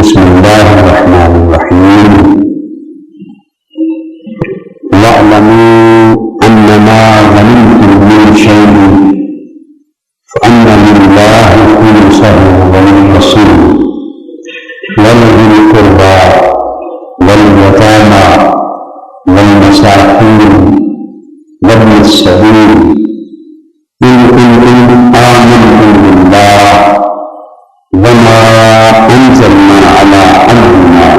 بسم الله الرحمن الرحيم. واعلموا أن ما غنمتم من شيء فأن لله خمسه وللرسول ولذي القربى واليتامى والمساكين وابن السبيل إن كنتم آمنتم بالله وما أنزلنا على عبدنا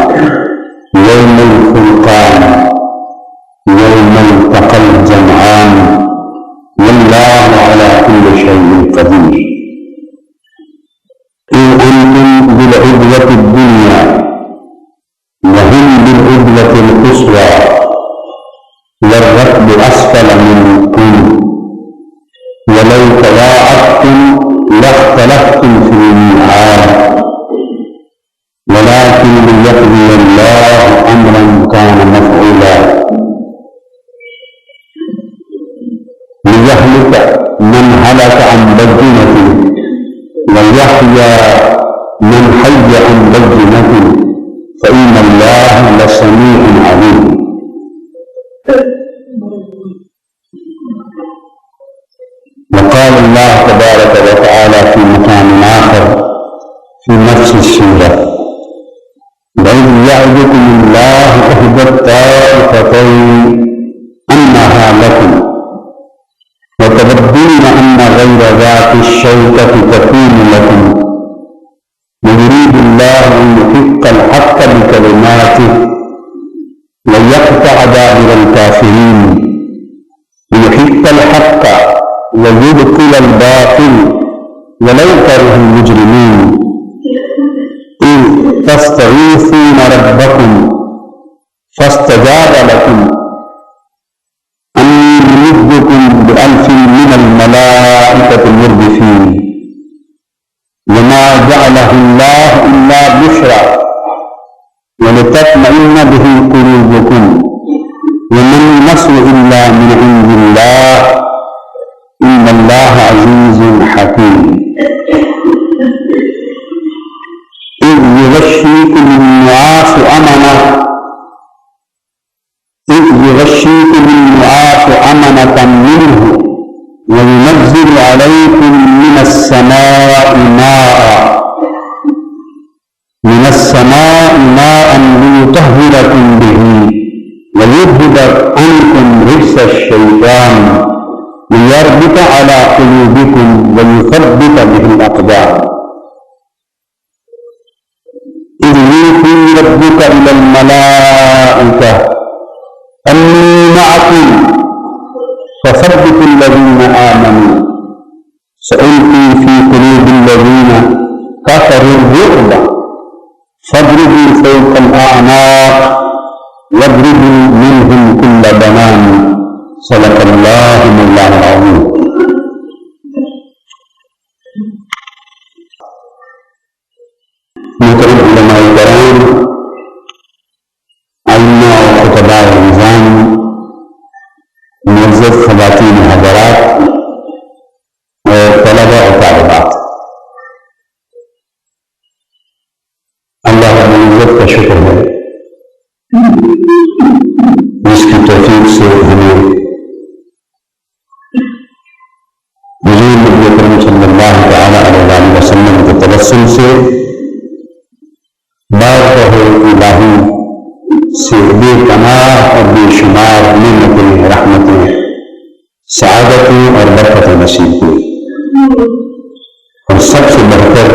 يوم الفرقان يوم التقى الجمعان والله على كل شيء قدير. إن أنتم بالعدوة الدنيا وهم بالعدوة القصوى والركب أسفل منكم ولو تواعدتم لاختلفتم في الميعاد ولكن ليقضي الله أمرا كان مفعولا ليهلك من هلك عن بينة ويحيى من حي عن بينة فإن الله لسميع عليم. وقال الله تبارك وتعالى في مكان آخر في نفس السورة: وإذ يعدكم الله إحدى الطائفتين أنها لكم وتودون أن غير ذات الشوكة تكون لكم ويريد الله أن يحق الحق بكلماته ويقطع دابر الكافرين ويحق الحق ويبطل الباطل ولو كره المجرمين. إذ تستغيثون ربكم فاستجاب لكم أني ممدكم ب1000 من الملائكة مردفين وما جعله الله إلا بشرى ولتطمئن به قلوبكم وما النصر إلا من عند الله إن الله عزيز حكيم. إذ يغشيكم النعاس أمنة منه وينزل عليكم من السماء ماء ليطهركم به ويذهب عنكم رجس الشيطان ليربط على قلوبكم ويثبت به الأقدام. إذ يوحي ربك إلى الملائكة أني معكم فثبتوا الذين آمنوا سألقي في قلوب الذين كفروا الرعب فاضربوا فوق الأعناق واضربوا منهم كل بنان. صدق الله مولانا العظيم. محترم علماء کرام، علماء و خطباء نظام، معزز خواتین حضرات اور طلباء و طالبات، اللہ رب العزت کا شکر ہے جس کی توفیق سے ہمیں حضور نبی اکرم صلی اللہ تعالی علیہ وسلم کے تبسم سے بارگاہ الہی سے بے پناہ اور بے شمار نعمتیں، رحمتیں، سعادتیں اور برکتیں نصیب ہوئی. اور سب سے بڑھ کر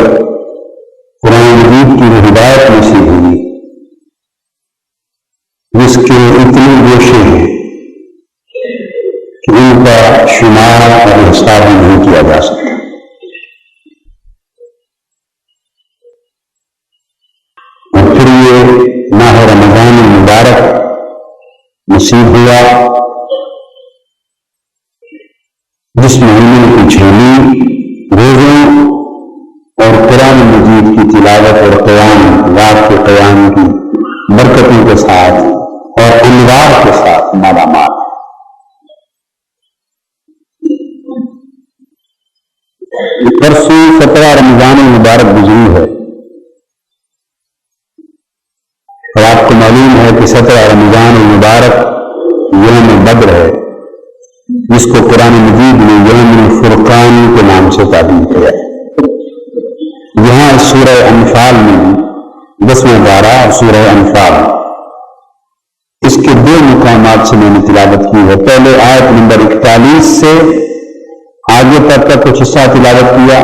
حساب نہیں کیا جا سکتا۔ اور پھر یہ ماہ رمضان المبارک نصیب ہوا، جس مہینے کی جھولی روزوں اور قرآن مجید کی تلاوت اور قیام، رات کے قیام کی برکتوں کے ساتھ اور انوار کے ساتھ مالا مال۔ پرسوں 17 رمضان المبارک گزری ہے، اور آپ کو معلوم ہے کہ 17 رمضان المبارک یوم بدر ہے، جس کو قرآن مجید نے یوم الفرقان کے نام سے تعبیر کیا ہے۔ یہاں سورہ انفال میں 10واں پارہ اور سورہ انفال اس کے 2 مقامات سے میں نے تلاوت کی ہے۔ پہلے آیت نمبر 41 سے آگے تک کا کچھ حصہ تلاوت کیا،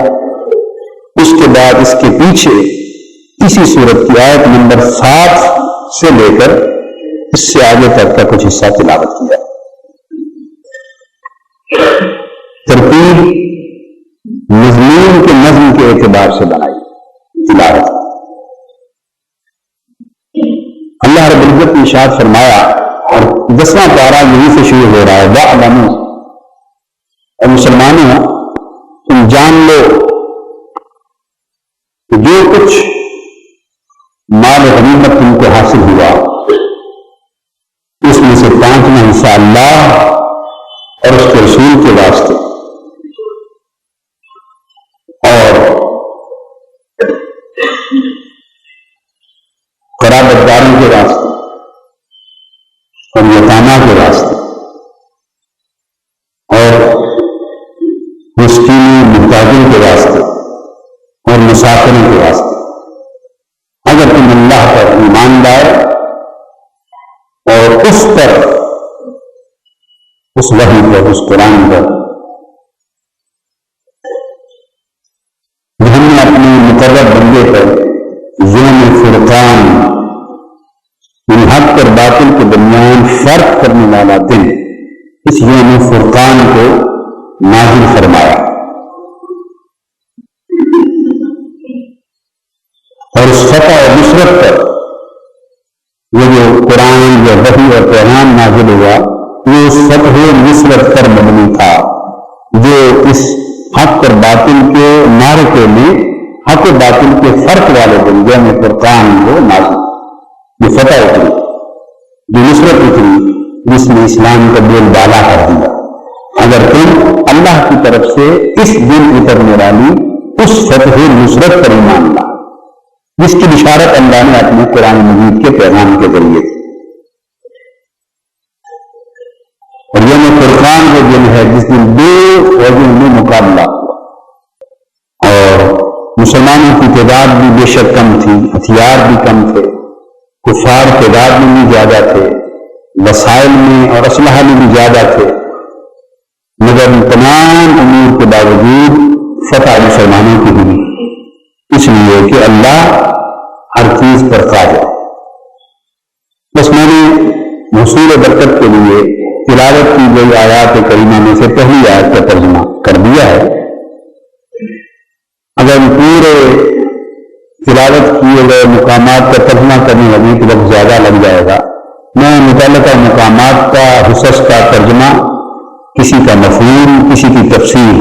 اس کے بعد اس کے پیچھے اسی سورت کی آیت نمبر 7 سے لے کر اس سے آگے تک کا کچھ حصہ تلاوت کیا۔ ترتیب مضمون کے نظم کے اعتبار سے بنائی تلاوت۔ اللہ رب العزت نے ارشاد فرمایا، اور 10واں پارہ یہیں سے شروع ہو رہا ہے، وَاعْلَمُوا، اور مسلمانوں تم جان لو کہ جو کچھ مال غنیمت تم کو حاصل ہوا اس میں سے 5واں حصہ اللہ اور اس کے رسول کے واسطے اور قرابت داروں کے واسطے اور یتامہ کے واسطے اور مسکینوں محتاجوں کے واسطے اور مسافروں کے واسطے، اگر تم اللہ پر ایمان لائے اور اس پر، اس وحی پر، اس قرآن پر ہم نے اپنے مقرر بندے پر یوم فرقان، حق اور باطل کے درمیان فرق کرنے والا دن، اس یوم فرقان کو نازل فرمایا، اور اس فتح اور نصرت پر وہ جو قرآن یا وحی اور پیغام نازل ہوا وہ اس فتح و نصرت پر مبنی تھا، جو اس حق اور باطل کے معرکے میں حق و باطل کے فرق والے دن یوم فرقان کو نازل، جو فتح اتری، جو نصرت اتری، جس نے اسلام کا بول بالا کر دیا۔ اگر تم اللہ کی طرف سے اس دن اترنے والی اس فتح نصرت پر ایمان لا، جس کی بشارت اللہ نے اپنے قرآن مجید کے پیغام کے ذریعے دی، اور یوم فرقان وہ دن ہے جس دن 2 فوجوں میں مقابلہ ہوا، اور مسلمانوں کی تعداد بھی بے شک کم تھی، ہتھیار بھی کم تھے، کفار تعداد میں بھی زیادہ تھے، وسائل میں اور اسلحہ میں بھی زیادہ تھے، مگر ان تمام امور کے باوجود فتح مسلمانوں کی ہوئی، اس لیے کہ اللہ ہر چیز پر قادر۔ بس میں نے حصول برکت کے لیے تلاوت کی گئی آیات کریمہ میں سے پہلی آیت کا ترجمہ کر دیا ہے۔ اگر پورے تلاوت کیے گئے مقامات کا ترجمہ کرنے لگے تو وقت زیادہ لگ جائے گا۔ میں متعلقہ مقامات کا حصص کا ترجمہ، کسی کا مفہوم، کسی کی تفسیر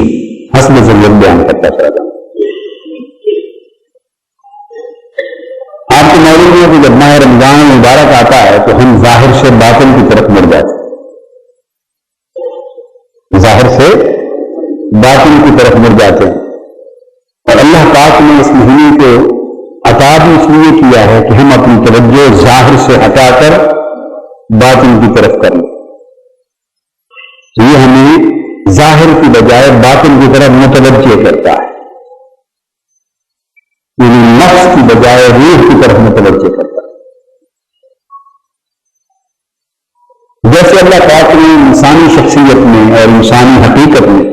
حسب ضرورت بیان کرتا چلا جاؤں۔ آپ کو معلوم ہے کہ جب ماہ رمضان مبارک آتا ہے تو ہم ظاہر سے باطن کی طرف مڑ جاتے ہیں، ظاہر سے باطن کی طرف مڑ جاتے ہیں، اور اللہ پاک نے اس مہینے کو عطا بھی اس لیے کیا ہے کہ ہم اپنی توجہ ظاہر سے ہٹا کر باطن کی طرف کر لیں۔ یہ ہمیں ظاہر کی بجائے باطن کی طرف متوجہ کرتا ہے، یعنی نفس کی بجائے روح کی طرف متوجہ کرتا ہے۔ جیسے اللہ پاک نے انسانی شخصیت میں اور انسانی حقیقت میں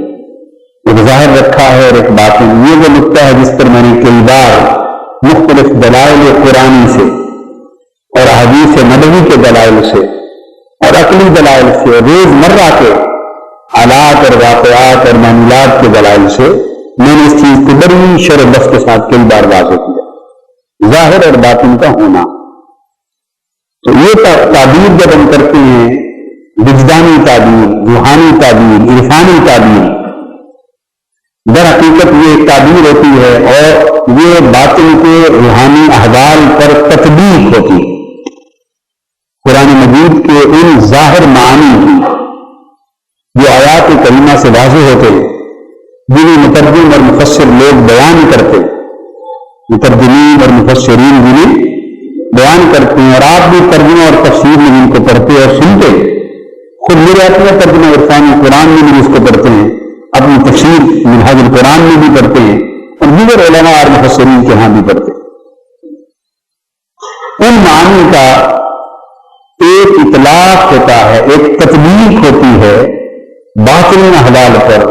ایک ظاہر رکھا ہے اور ایک باطن، یہ وہ نقطہ ہے جس پر میں نے کئی بار مختلف دلائل قرآنی سے اور احادیث نبوی کے دلائل سے اور عقلی دلائل سے روز مرہ کے حالات اور واقعات اور معاملات کے دلائل سے میں نے اس چیز کو بڑی شرح بس کے ساتھ کئی بار واضح کیا، ظاہر اور باطن کا ہونا۔ تو یہ تعبیر جب ہم کرتے ہیں، وجدانی تعبیر، روحانی تعبیر، عرفانی تعبیر، در حقیقت یہ ایک تعبیر ہوتی ہے اور یہ باطن کے روحانی احوال پر تطبیق ہوتی ہے۔ قرآن مجید کے ان ظاہر معانی کی جو آیات کریمہ سے واضح ہوتے، جنہیں مترجم اور مفسر لوگ بیان کرتے، مترجمین اور مفسرین جنہیں بیان کرتے ہیں، اور آپ بھی ترجمہ اور تفسیر میں جن کو پڑھتے اور سنتے، خود میرے اپنے ترجمہ عرفانی قرآن میں بھی اس کو پڑھتے ہیں، اپنی تفسیر منہاج القرآن میں بھی پڑھتے ہیں، اور دیگر علماء اور مفسرین کے ہاں بھی پڑھتے ہیں۔ ان معانی کا ایک اطلاق ہوتا ہے، ایک تطبیق ہوتی ہے باطنی احوال پر،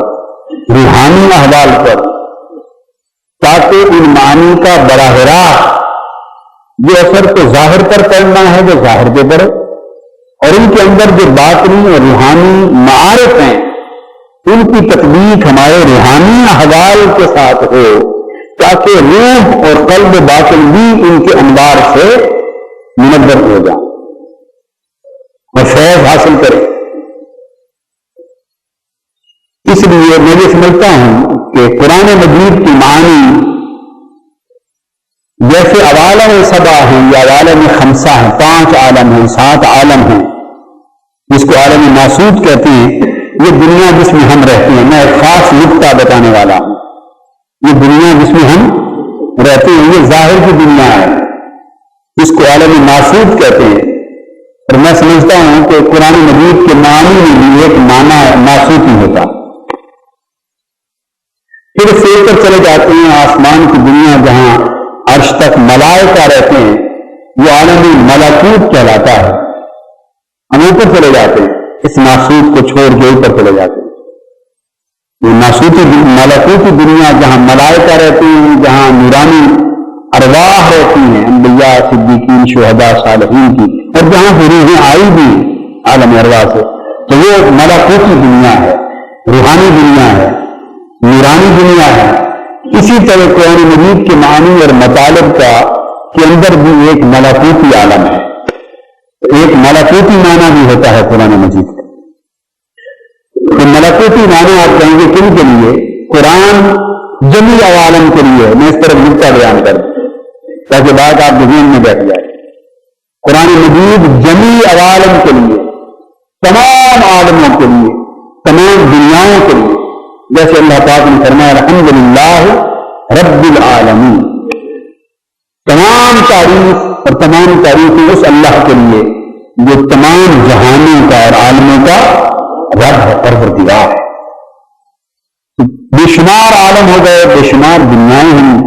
روحانی احوال پر، تاکہ ان معانی کا براہ راست جو اثر تو ظاہر پر پڑنا ہے وہ ظاہر پہ پڑے، اور ان کے اندر جو باطنی اور روحانی معارف ہیں ان کی تطبیق ہمارے روحانی احوال کے ساتھ ہو، تاکہ روح اور قلب باطن بھی ان کے انوار سے منور ہو جائیں اور فیض حاصل کرے۔ اس لیے میں یہ سمجھتا ہوں کہ قرآن مجید کی معنی جیسے عوالم سبع ہیں یا عوالم خمسہ ہیں، 5 عالم ہیں، 7 عالم ہیں، جس کو عالم ناسوت کہتے ہیں، یہ دنیا جس میں ہم رہتے ہیں۔ میں ایک خاص نقطہ بتانے والا ہوں، یہ دنیا جس میں ہم رہتے ہیں یہ ظاہر کی دنیا ہے، جس کو عالم ناسوت کہتے ہیں، اور میں سمجھتا ہوں کہ قرآن مجید کے معنی میں بھی ایک معنی ناسوت ہی ہوتا۔ پھر اس سے اوپر چلے جاتے ہیں آسمان کی دنیا جہاں عرش تک ملائکہ رہتے ہیں، وہ عالم ملکوت کہلاتا ہے۔ ہم اوپر چلے جاتے ہیں، اس ناسوت کو چھوڑ کے اوپر چلے جاتے ہیں، یہ ناسوتی ملکوتی دنیا جہاں ملائکہ رہتے ہیں، جہاں نورانی ارواح رہتی ہیں، انبیاء، صدیقین، شہداء، صالحین کی، اور جہاں سے روحیں آئی بھی عالم ارواح سے، تو وہ ملکوتی دنیا ہے، روحانی دنیا ہے، نورانی دنیا ہے۔ اسی طرح قرآن مجید کے معنی اور مطالب کا کے اندر بھی ایک ملکوتی عالم ہے، ایک ملکوتی معنی بھی ہوتا ہے قرآن مجید کا۔ تو ملکوتی معنی آپ کہیں گے کن کے لیے؟ قرآن جمیع عوالم کے لیے۔ میں اس طرح نقطہ بیان کر دوں تاکہ بات آپ ذہن میں بیٹھ جائے۔ قرآن مجید جمیع عوالم کے لیے، تمام عالموں کے لیے، تمام دنیاؤں کے لیے، جیسے اللہ پاک نے فرمایا الحمدللہ رب العالمین، تمام تعریف اور تمام تعریفیں اس اللہ کے لیے جو تمام جہانوں کا اور عالموں کا رب ہے، پروردگار ہے۔ بے شمار عالم ہو گئے، بے شمار دنیایں ہیں،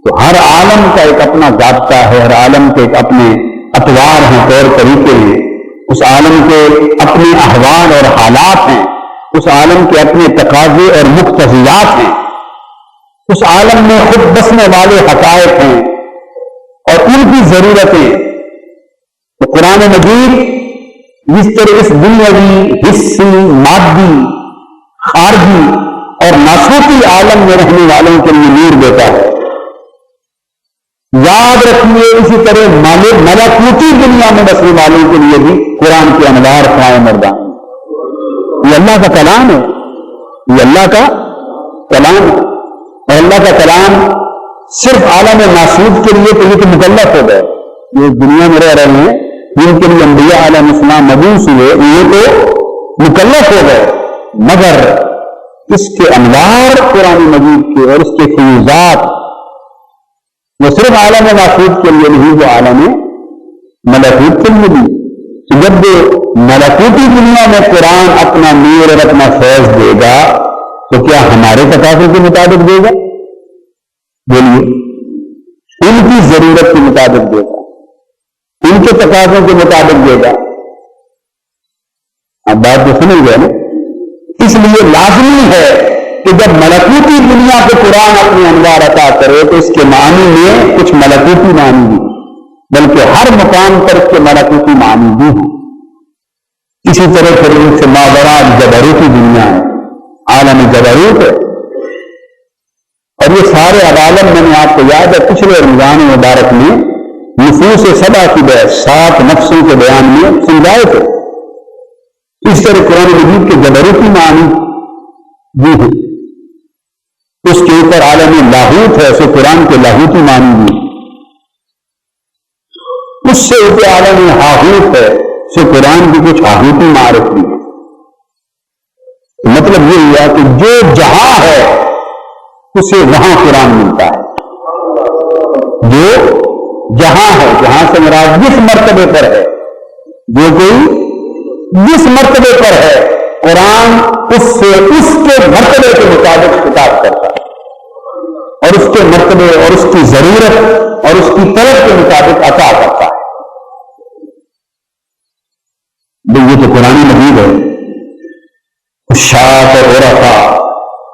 تو ہر عالم کا ایک اپنا ضابطہ ہے، ہر عالم کے ایک اپنے اطوار ہیں، طور طریقے ہیں، اس عالم کے اپنے احوال اور حالات ہیں، اس عالم کے اپنے تقاضے اور مقتضیات ہیں، اس عالم میں خود بسنے والے حقائق ہیں اور ان کی ضرورتیں۔ تو قرآن مجید جس طرح اس دنیاوی، حصی، مادی، خارجی اور ناسوتی عالم میں رہنے والوں کے لیے نور دیتا ہے، یاد رکھیے اسی طرح ملکوتی دنیا میں بسنے والوں کے لیے بھی قرآن کے انوار قائم مردان۔ یہ اللہ کا کلام ہے، یہ اللہ کا کلام ہے، اور اللہ کا کلام صرف عالم ناسوت کے لیے تو یہ تو مکلف ہو گئے، یہ دنیا میں رہ رہے ہیں جن کے لیے انبیاء علیہ السلام مبعوث ہوئے، یہ تو مکلف ہو گئے، مگر اس کے انوار قرآن مجید کے اور اس کے فیوزات وہ صرف عالم ناسوت کے لیے نہیں، وہ عالم ملکوت کے لیے بھی۔ جب ملکوتی دنیا میں قرآن اپنا نور اور اپنا فیض دے گا تو کیا ہمارے تقاضے کے مطابق دے گا؟ بولیے، ان کی ضرورت کے مطابق دے گا، ان کے تقاضوں کے مطابق دے گا؟ اب بات تو سمجھ گئے نا؟ اس لیے لازمی ہے کہ جب ملکوتی دنیا کو قرآن اپنے انوار عطا کرے تو اس کے معنی میں کچھ ملکوتی معنی بھی، بلکہ ہر مقام پر اس کے ملکوتی معنی بھی ہوں۔ اسی طرح پھر ان سے ماورا جبروتی دنیا ہے، عالم جبروت ہے، اور یہ سارے عوالم میں نے آپ کو یاد ہے پچھلے رمضان مبارک میں نفوس سبا کی بحث 7 نفسوں کے بیان میں سمجھائے تھے. اس طرح قرآن مجید کے جبروتی معنی بھی ہے، اس کے اوپر عالم لاہوت ہے، اسے قرآن کے لاہوتی معنی بھی، اس سے اوپر عالم ہاہوت ہے، اسے قرآن کی کچھ ہاہوتی معرف بھی ہے. مطلب یہ ہوا کہ جو جہاں ہے اسے وہاں قرآن ملتا ہے. جو جہاں ہے، جہاں سے مراد جس مرتبے پر ہے، جو کوئی جس مرتبے پر ہے قرآن اس سے اس کے مرتبے کے مطابق خطاب کرتا ہے، اور اس کے مرتبے اور اس کی ضرورت اور اس کی طلب کے مطابق عطا کرتا ہے. یہ تو قرآن مجید ہے. خشاعت اور عرفا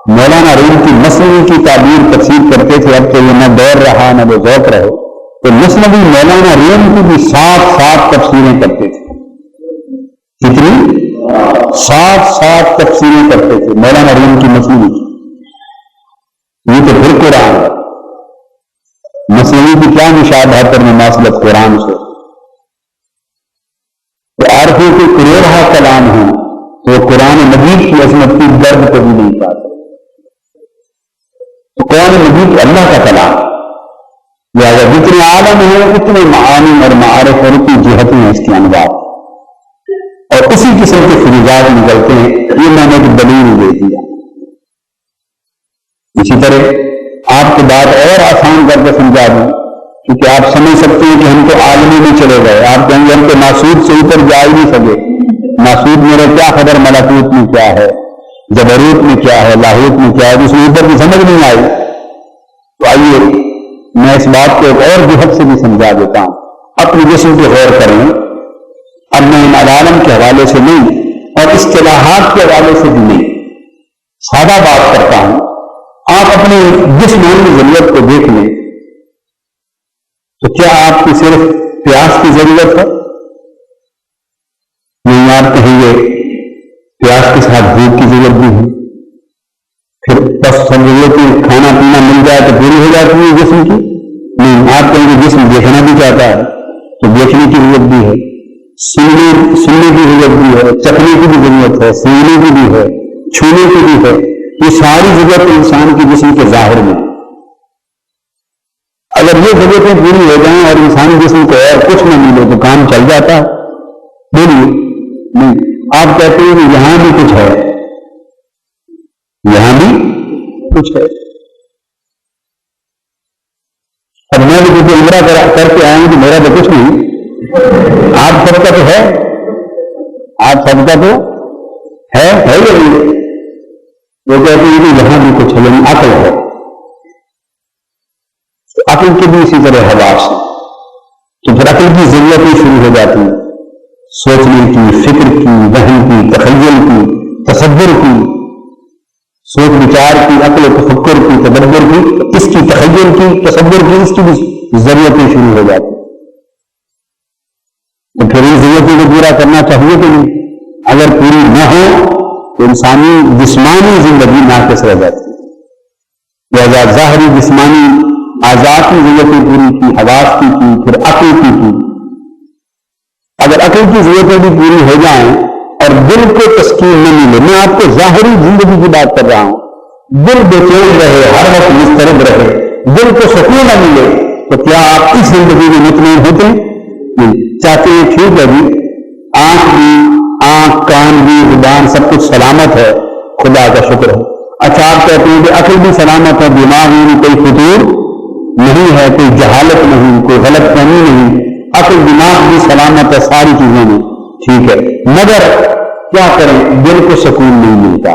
مولانا روم کی مثنوی کی تعبیر تفسیر کرتے تھے، اب تو یہ نہ دور رہا نہ وہ ذوق رہے، تو مثنوی مولانا روم کی بھی 7 تفسیریں کرتے تھے. کتنی؟ 7 تفسیریں کرتے تھے مولانا روم کی مثنوی کی. یہ تو پھر قرآن ہے. مثنوی کی کیا مشابہت اور مماثلت قرآن سے؟ تو عارفوں کے کروڑہ کلام ہوں تو قرآن مجید کی عظمت کی درد کو بھی نہیں پاتے. تو قرآن مجید اللہ کا کلام، لہٰذا جتنے عالم ہیں اتنے معانی اور معارف اور اتنی جہتیں ہیں اس کے انواع، اور اسی قسم کے فریضات نکلتے ہیں. یہ میں نے ایک دلیل دے دیا. اسی طرح آپ کی بات اور آسان کر کے سمجھا دوں، کیونکہ آپ سمجھ سکتے ہیں کہ ہم تو عالمی میں چلے گئے. آپ کہیں گے ہم تو ناسود سے اوپر جا ہی نہیں سکے. ناسود میرے کیا خبر ملکوت میں کیا ہے، جبروت میں کیا ہے، لاہوت میں کیا ہے، اس میں اوپر کی سمجھ نہیں آئی. تو آئیے میں اس بات کو ایک اور جہت سے بھی سمجھا دیتا ہوں. اپنے جسم پہ غور کریں. اب میں ان عالم کے حوالے سے نہیں اور اصطلاحات کے حوالے سے بھی نہیں، سادہ بات کرتا ہوں. آپ اپنے جسمانی ضرورت کو دیکھ لیں تو کیا آپ کی صرف پیاس کی ضرورت ہے؟ نہیں، آپ کہیں گے پیاس کے ساتھ بھوک کی ضرورت بھی ہے. پھر بس سب ضرورتیں کھانا پینا مل جائے تو پوری ہو جاتی ہے جسم کی؟ نہیں، آپ کہیں گے جسم دیکھنا بھی چاہتا ہے تو دیکھنے کی ضرورت بھی ہے، سننے کی ضرورت بھی ہے، چکھنے کی بھی ضرورت ہے، سونگنے کی بھی ہے، چھونے کی بھی ہے. یہ ساری ضرورت انسان کے جسم کے ظاہر میں. اگر یہ ضرورتیں پوری ہو جائیں اور انسانی جسم کو اور کچھ نہ ملے تو کام چل جاتا ہے؟ بولیے. نہیں، آپ کہتے ہیں کہ یہاں بھی کچھ ہے، یہاں بھی کچھ ہے. اب میں بھی کچھ عمرہ کر کے آئیں کہ میرا تو کچھ نہیں. آپ سب کا تو ہے، آپ سب کا تو ہے یا نہیں؟ وہ کہتے ہیں کہ یہاں بھی کچھ ہے، لیکن عقل ہے. عقل کی بھی اسی طرح حواس ہے. تو پھر عقل کی ضرورتیں شروع ہو جاتی ہیں، سوچنے کی، فکر کی، ذہن کی، تخیل کی، تصور کی، سوچ وچار کی، عقل و تفکر کی، تدبر کی، اس کی تخیل کی، تصور کی، اس کی بھی ضرورتیں شروع ہو جاتی ہیں. تو پھر ان ضرورتوں کو پورا کرنا چاہیے کہ نہیں؟ اگر پوری نہ ہو تو انسانی جسمانی زندگی ناقص رہ جاتی ہے. لہذا ظاہری جسمانی آزاد کی ضرورتیں پوری کی، حواس کی، پھر عقل کی. اگر عقل کی ضرورتیں بھی پوری ہو جائیں اور دل کو تسکین نہ ملے، میں آپ کو ظاہری زندگی کی بات کر رہا ہوں، دل بے چین رہے، ہر وقت مضطرب رہے، دل کو سکون نہ ملے، تو کیا آپ اس زندگی میں مطمئن ہوتے ہیں؟ چاہتے ہیں ٹھیک ہے جی، آنکھ کان بھی زبان سب کچھ سلامت ہے، خدا کا شکر ہے. اچھا، آپ کہتے ہیں کہ عقل بھی سلامت ہے، دماغ میں کوئی فطور نہیں ہے، کوئی جہالت نہیں، کوئی غلط فہمی نہیں، عقل دماغ بھی سلامت ہے، ساری چیزیں نہیں، ٹھیک ہے. مگر کیا کریں، دل کو سکون نہیں ملتا،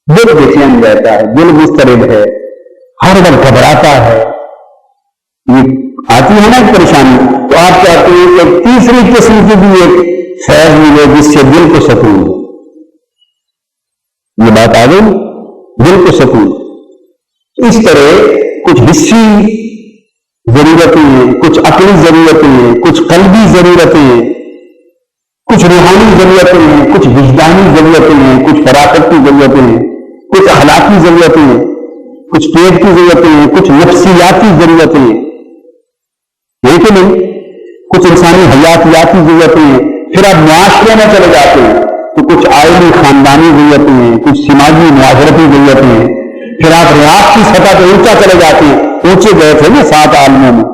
دل بے چین رہتا ہے، دل مضطرب ہے، ہر وقت گھبراتا ہے. یہ آتی ہے نا پریشانی. تو آپ چاہتے ہیں کہ تیسری قسم کی بھی ایک فیض ملے جس سے دل کو سکون ہو. یہ بات آ گئی، دل کو سکون. اس طرح کچھ حسی ضرورتیں ہیں، کچھ عقلی ضرورتیں ہیں، کچھ قلبی ضرورتیں ہیں. کچھ روحانی ضرورتیں ہیں، کچھ وجدانی ضرورتیں ہیں، کچھ فراخت کی ضرورتیں ہیں، کچھ اخلاقی ضرورتیں ہیں، کچھ پیٹ کی ضرورتیں ہیں، کچھ نفسیاتی ضرورتیں ہیں کہ نہیں، کچھ انسانی حیاتیاتی ضرورتیں ہیں. پھر آپ معاشرے میں چلے جاتے ہیں تو کچھ آئلی خاندانی ضرورتیں ہیں، کچھ سماجی معاشرتی ضرورتیں ہیں. پھر آپ ریاض کی سطح پہ اونچا چلے جاتے ہیں. اونچے گئے تھے نا 7 عالموں میں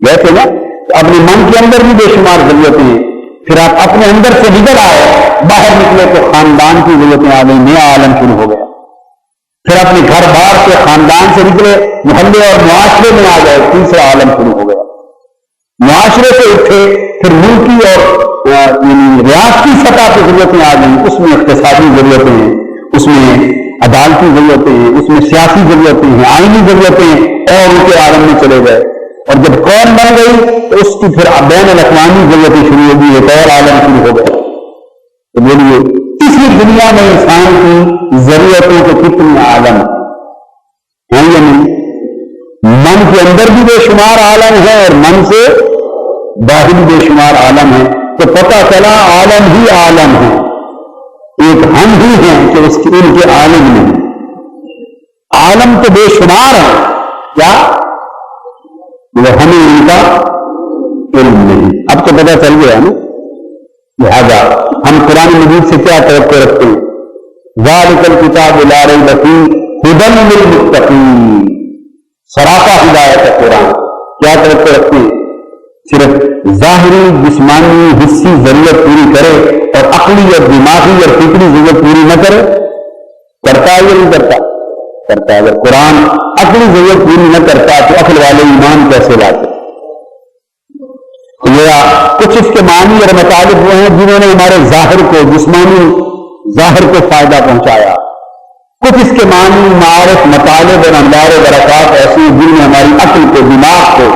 گئے تھے نا، تو اپنے من کے اندر بھی بے شمار ضرورتیں ہیں. پھر آپ اپنے اندر سے نکل آئے، باہر نکلے تو خاندان کی ضرورتیں آ گئی، نیا عالم شروع ہو گیا. پھر اپنے گھر بار سے خاندان سے نکلے، محلے اور معاشرے میں آ گئے، تیسرا عالم شروع ہو گیا. معاشرے سے اٹھے، پھر ملکی اور ریاستی سطح پہ ضرورتیں آ گئی. اس میں اقتصادی ضرورتیں ہیں، اس میں عدالتی ضرورتیں ہیں، اس میں سیاسی ضرورتیں ہیں، آئینی ضرورتیں ہیں، اور ان کے عالم میں چلے گئے. اور جب قوم بن گئی تو اس کی پھر بین الاقوامی ضرورتیں شروع ہو گئی، ایک اور عالم شروع ہو گیا. تو بولیے اسی دنیا میں انسان کی ضرورتوں کے کتنے عالم ہیں یا نہیں؟ من کے اندر بھی بے شمار عالم ہے اور من سے باہر بے شمار عالم ہے. تو پتہ چلا عالم ہی عالم ہے، ایک ہم ہی ہیں کہ اس کے ان کے عالم نہیں. عالم تو بے شمار ہے، کیا ہمیں ان کا علم نہیں. اب تو پتہ چل گیا نا. لہذا ہم قرآن مجید سے کیا توقع رکھتے ہیں؟ ذالک الکتاب لا ریب فیہ ھدی للمتقین. سراپا ہدایت ہے قرآن. کیا توقع رکھتے ہیں؟ صرف ظاہری جسمانی حصی ضرورت پوری کرے اور عقلی اور دماغی اور فکری ضرورت پوری نہ کرے. کرتا ہے یا نہیں کرتا؟ کرتا ہے. اگر قرآن عقلی ضرورت پوری نہ کرتا تو عقل والے ایمان کیسے لاتے؟ کچھ اس کے معنی اور مطالب وہ ہیں جنہوں نے ہمارے ظاہر کو، جسمانی ظاہر کو فائدہ پہنچایا. کچھ اس کے معنی معارف، مطالب اور انوار و برکات ایسی ہیں جن میں ہماری عقل کو، دماغ کو،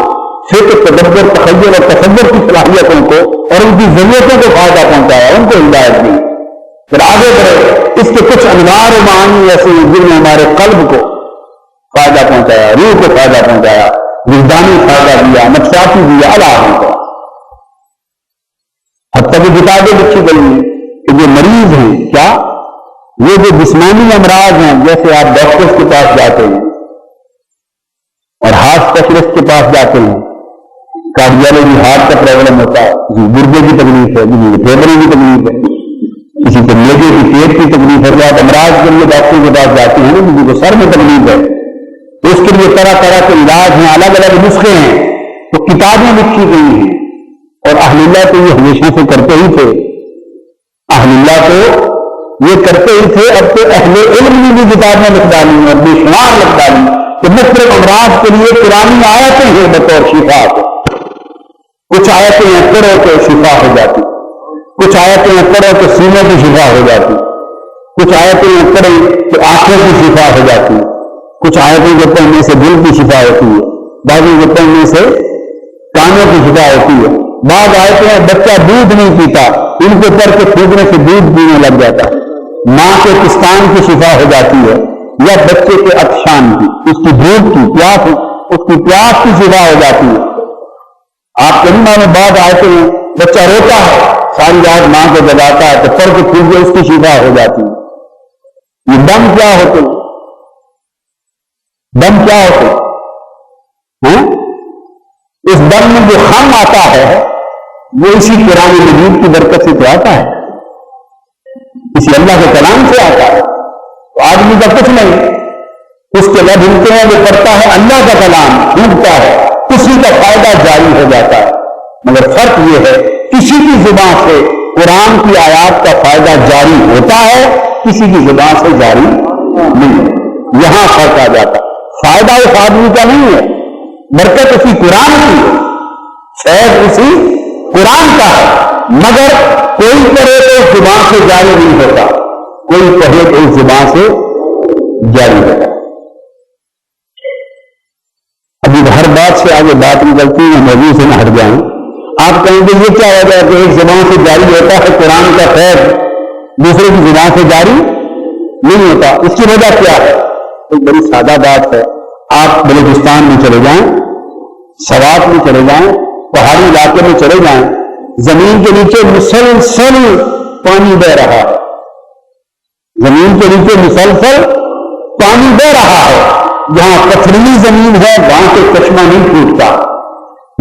فکر، تدبر، تخیل اور تصور کی صلاحیتوں کو اور ان کی ضرورتوں کو فائدہ پہنچایا، ان کو ہدایت دی. پھر آگے بڑھے اس کے کچھ انوار و معانی ایسے ہیں جن میں ہمارے قلب کو فائدہ پہنچایا، روح کو فائدہ پہنچایا، وجدانی فائدہ دیا، نفسیاتی دیا، اللہ کا. حتیٰ کہ کتابیں لکھی گئی ہیں کہ جو مریض ہیں، کیا وہ جو جسمانی امراض ہیں، جیسے آپ ڈاکٹرز کے پاس جاتے ہیں اور ہارٹ اسپیشلسٹ کے پاس جاتے ہیں، کارڈیالوجی ہارٹ کا پرابلم ہوتا ہے، جی گردے کی تکلیف ہے، جی پھیپڑے کی تکلیف ہے، کسی کو میدے کی، پیٹ کی تکلیف ہے. آپ امراض کے لیے ڈاکٹر کے پاس جاتے ہیں نا، کسی کو سر میں تکلیف ہے تو اس کے لیے طرح طرح کے علاج ہیں، الگ الگ نسخے ہیں. تو کتابیں لکھی گئی ہیں اور اہل اللہ تو یہ ہمیشہ سے کرتے ہی تھے. اہل اللہ تو یہ کرتے ہی تھے. اب تو اہل علم نے بھی کتابیں لکھ ڈالی اور بے شمار لکھ ڈالی کہ مختلف امراض کے لیے پرانی آیتیں ہیں بطور شفا کے. کچھ آیتیں پڑھو تو شفا ہو جاتی، کچھ آیتیں پڑھو تو سینے کی شفا ہو جاتی، کچھ آیتیں پڑھو تو آنکھوں کی شفا ہو جاتی، کچھ آیتیں جو پڑھنے سے دل کی شفا ہوتی ہے، باقی جو پڑھنے سے کانوں کی شفا ہوتی ہے. بعض آیتیں ہیں بچہ دودھ نہیں پیتا، ان کو پڑھ کے پھینکنے سے دودھ پینے لگ جاتا ہے، ماں کے پستان کی شفا ہو جاتی ہے، یا بچے کے عطشان کی، اس کی بھوک کی، پیاس، اس کی پیاس کی شفا ہو جاتی ہے. آپ کے میں بعض آیتیں ہیں بچہ روتا ہے، ساری رات ماں کو جگاتا ہے تو پڑھ کے پھینک کے اس کی شفا ہو جاتی ہے. یہ دم کیا ہوتے؟ دم کیا ہوتے؟ اس دم میں جو خم آتا ہے وہ اسی قرآن مجید کی برکت سے تو آتا ہے، اسی اللہ کے کلام سے آتا ہے. تو آدمی کا کچھ نہیں، اس کے لب ہلتے ہیں، وہ پڑھتا ہے اللہ کا کلام، ڈوبتا ہے، کسی کا فائدہ جاری ہو جاتا ہے. مگر فرق یہ ہے کسی کی زبان سے قرآن کی آیات کا فائدہ جاری ہوتا ہے، کسی کی زبان سے جاری نہیں. یہاں فرق آ جاتا ہے. فائدہ اس آدمی کا نہیں ہے، برکت اسی قرآن کی ہے، خیر اسی قرآن کا ہے. مگر کوئی کرے تو زبان سے جاری نہیں ہوتا، کوئی کہے تو زبان سے جاری ہوتا. ابھی ہر بات سے آگے بات نکلتی ہے، موضوع سے نہ ہٹ جائیں. آپ کہیں گے یہ کیا وجہ ہے کہ ایک زبان سے جاری ہوتا ہے قرآن کا خیر، دوسرے کی زبان سے جاری نہیں ہوتا؟ اس کی وجہ کیا ہے؟ ایک بڑی سادہ بات ہے. آپ بلوچستان میں چلے جائیں، سوات میں چلے جائیں، پہاڑی علاقے میں چلے جائیں، زمین کے نیچے مسلسل پانی بہ رہا ہے، زمین کے نیچے مسلسل پانی بہ رہا ہے. جہاں پتھریلی زمین ہے وہاں سے چشمہ نہیں ٹوٹتا،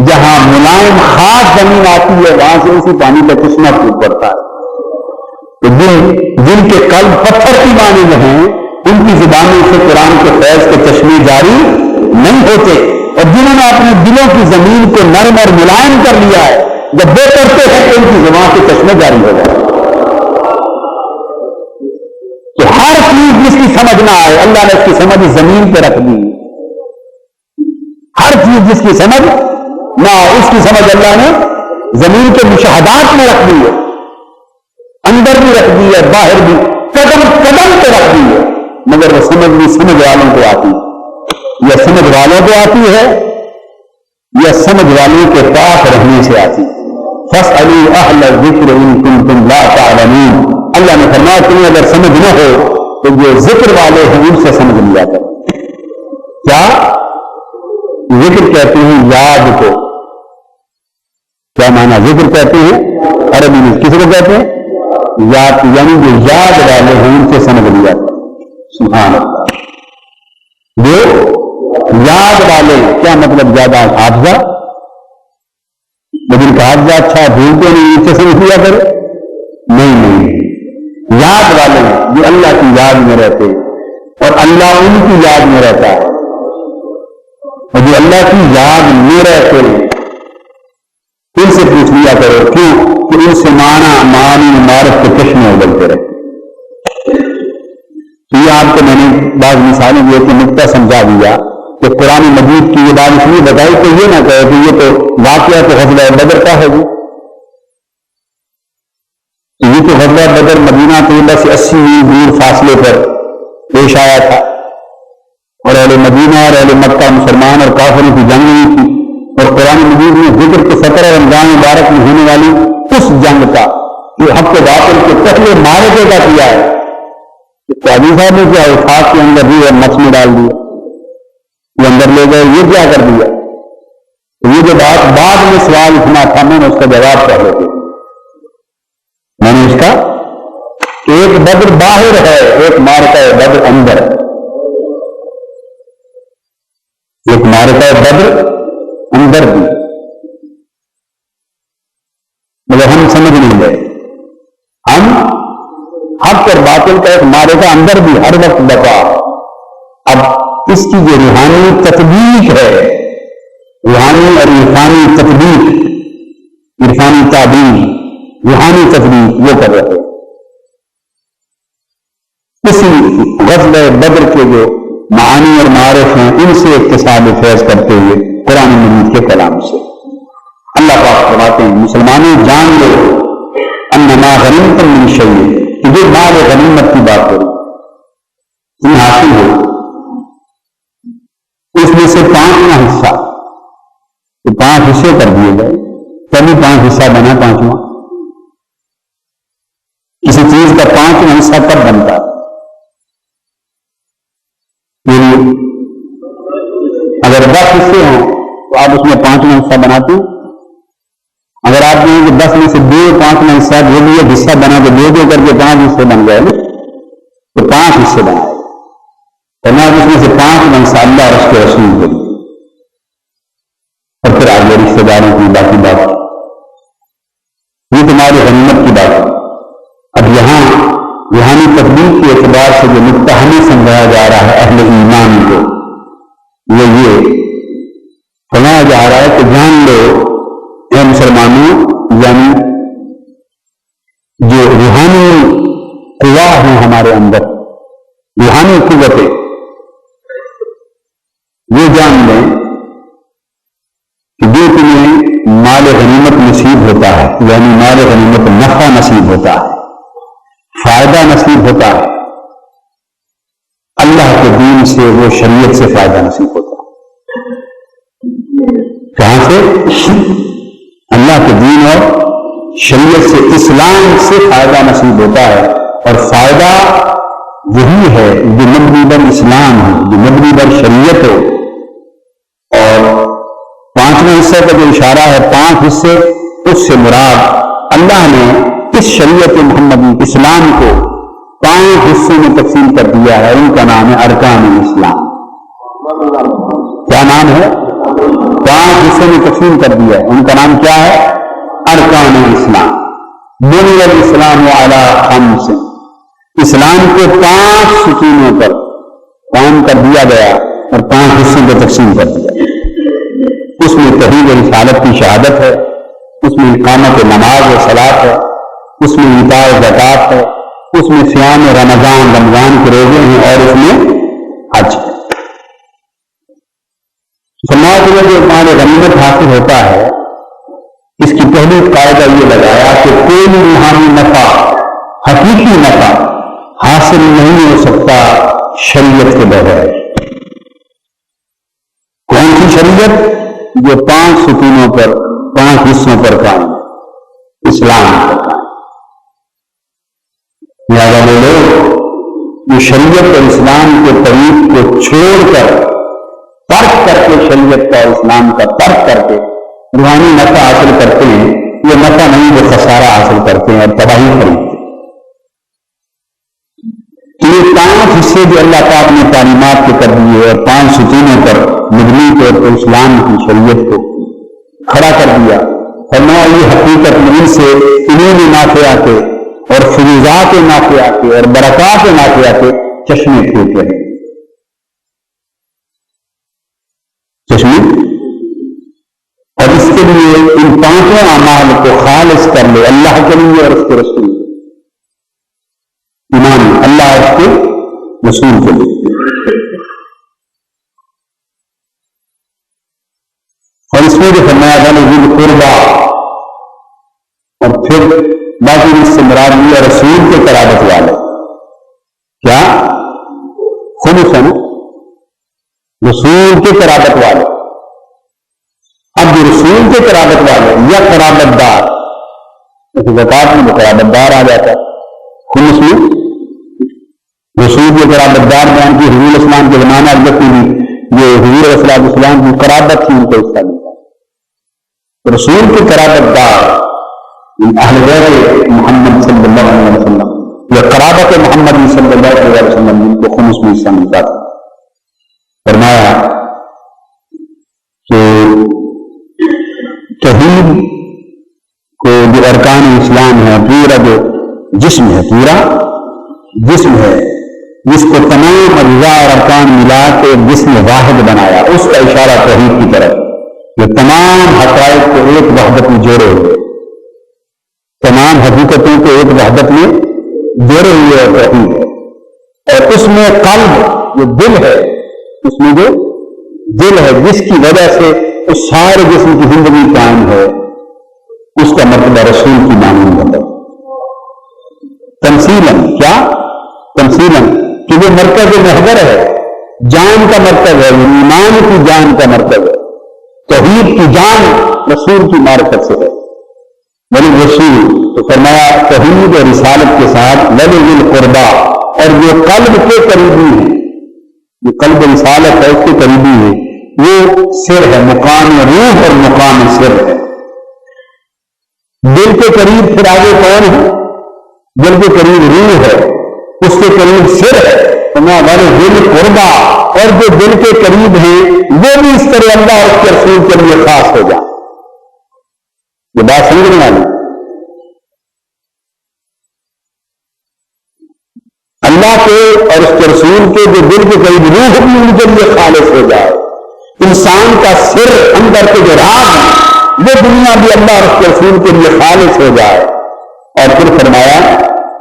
جہاں ملائم خاص زمین آتی ہے وہاں سے اسی پانی کا چشمہ ٹوٹ پڑتا ہے. تو جن کے قلب پتھر کی مانند ہیں ان کی زبانوں سے قرآن کے فیض کے چشمے جاری نہیں ہوتے، اور جنہوں نے اپنے دلوں کی زمین کو نرم اور ملائم کر لیا ہے جب وہ کرتے ہیں تو ان کی زبان کے چشمے جاری ہو جائے. تو ہر چیز جس کی سمجھ نہ آئے اللہ نے اس کی سمجھ زمین پہ رکھ دی. ہر چیز جس کی سمجھ نہ آئے اس کی سمجھ اللہ نے زمین کے مشاہدات میں رکھ دی ہے، اندر بھی رکھ دی ہے، باہر بھی، قدم قدم پہ رکھ دی ہے. مگر وہ سمجھ بھی سمجھ والوں کو آتی ہے، یا سمجھ والوں کو آتی ہے یا سمجھ والوں کے پاس رہنے سے آتی ہے. فَاسْأَلُوا أَهْلَ الذِّكْرِ إِن كُنتُمْ لَا تَعْلَمُونَ. اللہ نے فرمایا تمہیں اگر سمجھ نہ ہو تو جو ذکر والے ہیں ان سے سمجھ لیا کرو. کیا ذکر کہتے ہیں یاد کو؟ کیا معنی ذکر کہتے ہیں عربی میں؟ کسی کو کہتے ہیں یاد، یعنی جو یاد والے ہیں ان سے سمجھ لیا کرو. سبحان اللہ. جو یاد والے، کیا مطلب زیادہ حافظہ؟ لیکن کا حافظہ اچھا بھولتے نہیں ان سے سمجھ لیا کرو؟ نہیں، یاد والے جو اللہ کی یاد میں رہتے اور اللہ ان کی یاد میں رہتا ہے، اور جو اللہ کی یاد میں رہتے ان سے پوچھ لیا کرو. کیوں کہ ان سے معانی معرفت کے چشمے اگلتے رہتے. تو یہ آپ کو میں نے بعض مثالیں دیے کہ نقطہ سمجھا دیا کہ قرآن مجید کی یہ بات اس لیے بتائی کہ یہ نہ کہے کہ یہ تو واقعہ تو غزوہ بدر کا ہے جی. یہ تو غزوہ بدر مدینہ طیبہ سے 80 میل دور فاصلے پر پیش آیا تھا، اور اہل مدینہ اور اہل مکہ مسلمان اور کافروں کی جنگ نہیں تھی. اور قرآن مجید میں ذکر کے 17 رمضان مبارک میں ہونے والی اس جنگ کا جو حق و باطل کے پہلے معرکے کا کیا ہے. قاضی صاحب نے کیا وفاق کے اندر بھی مچ میں ڈال دیا، یہ اندر لے گئے، یہ کیا کر دیا. یہ جو بات بعد میں سوال اٹھنا تھا میں نے اس کا جواب پہلے دیا. میں نے اس کا ایک بدر باہر ہے، ایک مارکہ بدر اندر، ایک مارکہ بدر اندر بھی، مگر ہم سمجھ نہیں گئے. ہم حق اور باطل کا ایک مارکہ اندر بھی ہر وقت بتا. اب اس کی جو روحانی تطبیق ہے، روحانی اور عرفانی تطبیق، عرفانی تعبیر، روحانی تطبیق وہ کر رہے. اسی غزوہ بدر کے جو معانی اور معارف ہیں ان سے اقتصاد فیض کرتے ہوئے قرآن مجید کے کلام سے اللہ پاک فرماتے ہیں مسلمانوں جان لو انما غنیمتم من شیء، جو مال غنیمت کی بات کرو تمہیں حاصل ہو اس میں سے 5واں حصہ، تو 5 حصے کر دیے گئے، تبھی 5 حصہ بنا 5واں. کسی چیز کا 5واں حصہ کب بنتا؟ اگر 10 حصے ہوں تو آپ اس میں 5واں حصہ بناتے ہیں. اگر آپ کہیں کہ 10 میں سے 2 5واں حصہ جو بھی ایک حصہ بنا کے 2 کر کے 5 حصے بن گئے تو 5 حصے بنائے، ورنہ اس میں سے 5واں حصہ اللہ اور اس کے رسول کو دیا، اور پھر آگے رشتے داروں کی باقی بات. یہ تمہاری غنیمت کی بات ہے. اب یہاں روحانی تطبیق کے اعتبار سے جو نقطہ ہمیں سمجھایا جا رہا ہے اہل ایمان کو، وہ یہ فرمایا جا رہا ہے کہ جان لو اے مسلمانوں، یعنی جو روحانی قوا ہیں ہمارے اندر، روحانی قوتیں، وہ جان لیں کہ جو تمہیں مال غنیمت نصیب ہوتا ہے، یعنی مال غنیمت نفع نصیب ہوتا ہے، فائدہ نصیب ہوتا ہے، اللہ کے دین سے، وہ شریعت سے فائدہ نصیب ہوتا ہے. کہاں سے؟ اللہ کے دین اور شریعت سے، اسلام سے فائدہ نصیب ہوتا ہے. اور فائدہ وہی ہے جو مبنی بر اسلام ہو، جو مبنی بر شریعت ہو. اور 5واں حصے کا جو اشارہ ہے، 5 حصے اس سے مراد اللہ نے اس شریعت محمدی اسلام کو 5 حصوں میں تقسیم کر دیا ہے. ان کا نام ہے ارکان اسلام. کیا نام ہے؟ 5 حصوں میں تقسیم کر دیا ہے. ان کا نام کیا ہے؟ ارکان اسلام. بنی الاسلام علی 5. اسلام کو 5 ستونوں پر قائم کر دیا گیا اور 5 حصوں میں تقسیم کر دیا. اس میں توحید رسالت کی شہادت ہے، اس میں اقامت نماز و صلاۃ ہے، اس میں ایتاء زکوٰۃ ہے، اس میں صیام رمضان کے روزے ہیں، اور اس میں حج ہے. سماج میں جو مال غنیمت حاصل ہوتا ہے، اس کی پہلی قاعدہ یہ لگایا کہ کوئی روحانی نفع، حقیقی نفع حاصل نہیں ہو سکتا شریعت کے بغیر. کون سی شریعت؟ جو 5 ستونوں پر 5 حصوں پر قائم ہے، اسلام پر قائم. لہٰذا وہ لوگ جو شریعت اور اسلام کے طریق کو چھوڑ کر، ترک کر کے، شریعت کا اسلام کا ترک کر کے روحانی نفع حاصل کرتے ہیں، یہ نفع نہیں، وہ خسارہ حاصل کرتے ہیں اور تباہی خریدتے ہیں. یہ 5 حصے جو اللہ پاک نے تعلیمات کے کر دیے اور 5 ستونوں پر مبنی طور پر اسلام کی شریعت کو کھڑا کر دیا. فرمایا یہ حقیقت میں ان سے علوم نافعات اور فیوزات نافعات اور برکات نافعات چشمے پھوٹ رہے. چشمے. اور اس کے لیے ان 5 اعمال کو خالص کر لے اللہ کے لیے اور اس کے رسول کے. ایمان اللہ اور اس کے رسول کے لیے. اور اس میں جو فرمایا تھا ذل قربا، اور پھر باقی اس سے مراد لیا رسول کے قرابت والے. کیا خلوص ہے نا؟ رسول کے قرابت والے. اب جو رسول کے قرابت والے یا قرابت دار، زکات میں جو قرابت دار آ جاتا ہے، خلوص میں رسول کے قرابت دار بیان کی. حضور اسلام کے زمانہ البت بھی یہ حضور صلی اللہ علیہ وسلم کی قرابت تھی، ان کو حصہ ملتا. رسول کے قرابت دار اہل بیت محمد صلی اللہ علیہ وسلم یا قرابت محمد صلی اللہ علیہ وسلم جن کو خمس میں حصہ ملتا تھا. فرمایا کہ توحید کو جو ارکان اسلام ہے، پورا جو جسم ہے، پورا جسم ہے، جس کو تمام اجزاء اور ارکان ملا کے جسم واحد بنایا، اس کا اشارہ توحید کی طرف. یہ تمام حقائق کو ایک وحدت میں جوڑے ہوئے، تمام حقیقتوں کو ایک وحدت میں جوڑے ہوئے توحید ہے. اور اس میں قلب جو دل ہے، اس میں جو دل ہے جس کی وجہ سے اس سارے جسم کی زندگی قائم ہے، اس کا مرتبہ رسول کی مانند ہے. تمثیلاً کیا؟ تمثیلاً کہ وہ مرکز محور ہے، جان کا مرکز ہے، ایمان کی جان کا مرکز ہے. توحید کی جان رسول کی معرفت سے ہے. ولی رسول تو فرمایا توحید اور رسالت کے ساتھ ولی ذل قربا، اور جو قلب کے قریبی ہیں، جو قلب رسالت ہے اس کے قریبی ہے، وہ سر ہے، مقام روح اور مقام سر ہے. دل کے قریب پھر آگے کون ہے؟ دل کے قریب روح ہے، اس کے قریب سر ہے. ہمارے دل قربا، اور جو دل کے قریب ہیں وہ بھی اس طرح اللہ اور اس کے رسول کے لیے خاص ہو جائے. یہ بات سمجھنے والی. اللہ کے اور اس کے رسول کے جو دل کے قریب روح بھی ان کے لیے خالص ہو جائے. انسان کا سر اندر کے جو راز ہے وہ دنیا بھی اللہ اور اس کے رسول کے لیے خالص ہو جائے. اور پھر فرمایا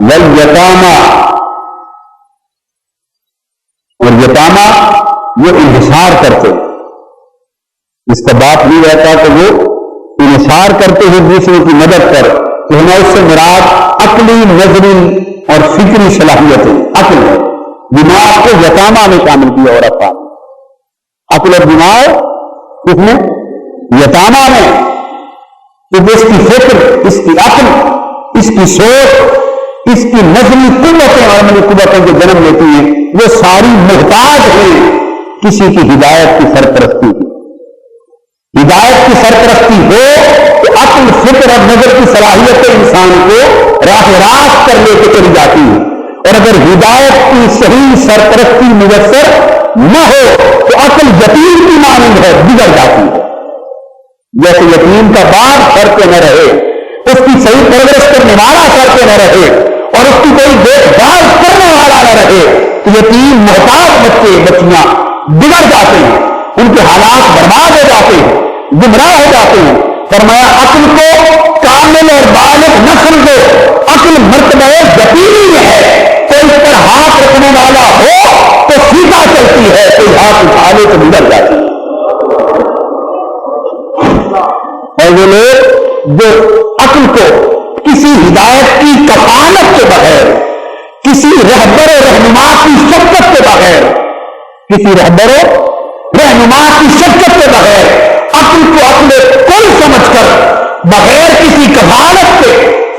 والیتاما، اور یتاما وہ انحصار کرتے، اس کا بات نہیں رہتا کہ وہ انحصار کرتے ہیں دوسروں کی مدد کر، تو ہمیں اس سے مراد عقلی، نظری اور فکری صلاحیتیں. عقل ہے، دماغ کو یتاما میں شامل کیا اور رکھا. عقل اور دماغ اس میں یتاما میں، کہ اس کی فکر، اس کی عقل، اس کی سوچ، اس کی نظری قوتیں اور عملی قوتیں جو جنم لیتی ہیں وہ ساری محتاج ہیں کسی کی ہدایت کی سرپرستی کی. ہدایت کی سرپرستی ہو کہ عقل فکر اور نظر کی صلاحیتیں انسان کو راہ راست پر لے کے چلی جاتی ہیں، اور اگر ہدایت کی صحیح سرپرستی میسر نہ ہو تو عقل یتیم کی مانند ہے، بگڑ جاتی ہے۔ جیسے یتیم کا باپ سر پہ نہ رہے، اس کی صحیح پرورش کرنے والا سر پہ نہ رہے، اور اس کی کوئی دیکھ بھال کرنے والا نہ رہے، تو یتیم محتاج بچے بچیاں بگڑ جاتے ہیں، ان کے حالات برباد ہو جاتے ہیں، گمراہ ہو جاتے ہیں۔ فرمایا عقل کو کامل اور بالغ نہ سمجھو، عقل مرتبہ یتیمی میں ہے، کوئی پر ہاتھ رکھنے والا ہو تو سیدھا چلتی ہے، کوئی ہاتھ اٹھا لے تو بگڑ جاتی ہے۔ اور وہ لوگ جو عقل کو کسی ہدایت کی کفالت کے بغیر، کسی رہبر و رہنما کی شفقت کے بغیر، کسی رہبر و رہنما کی شفقت کے بغیر عقل کو اپنے کل سمجھ کر بغیر کسی کفالت کے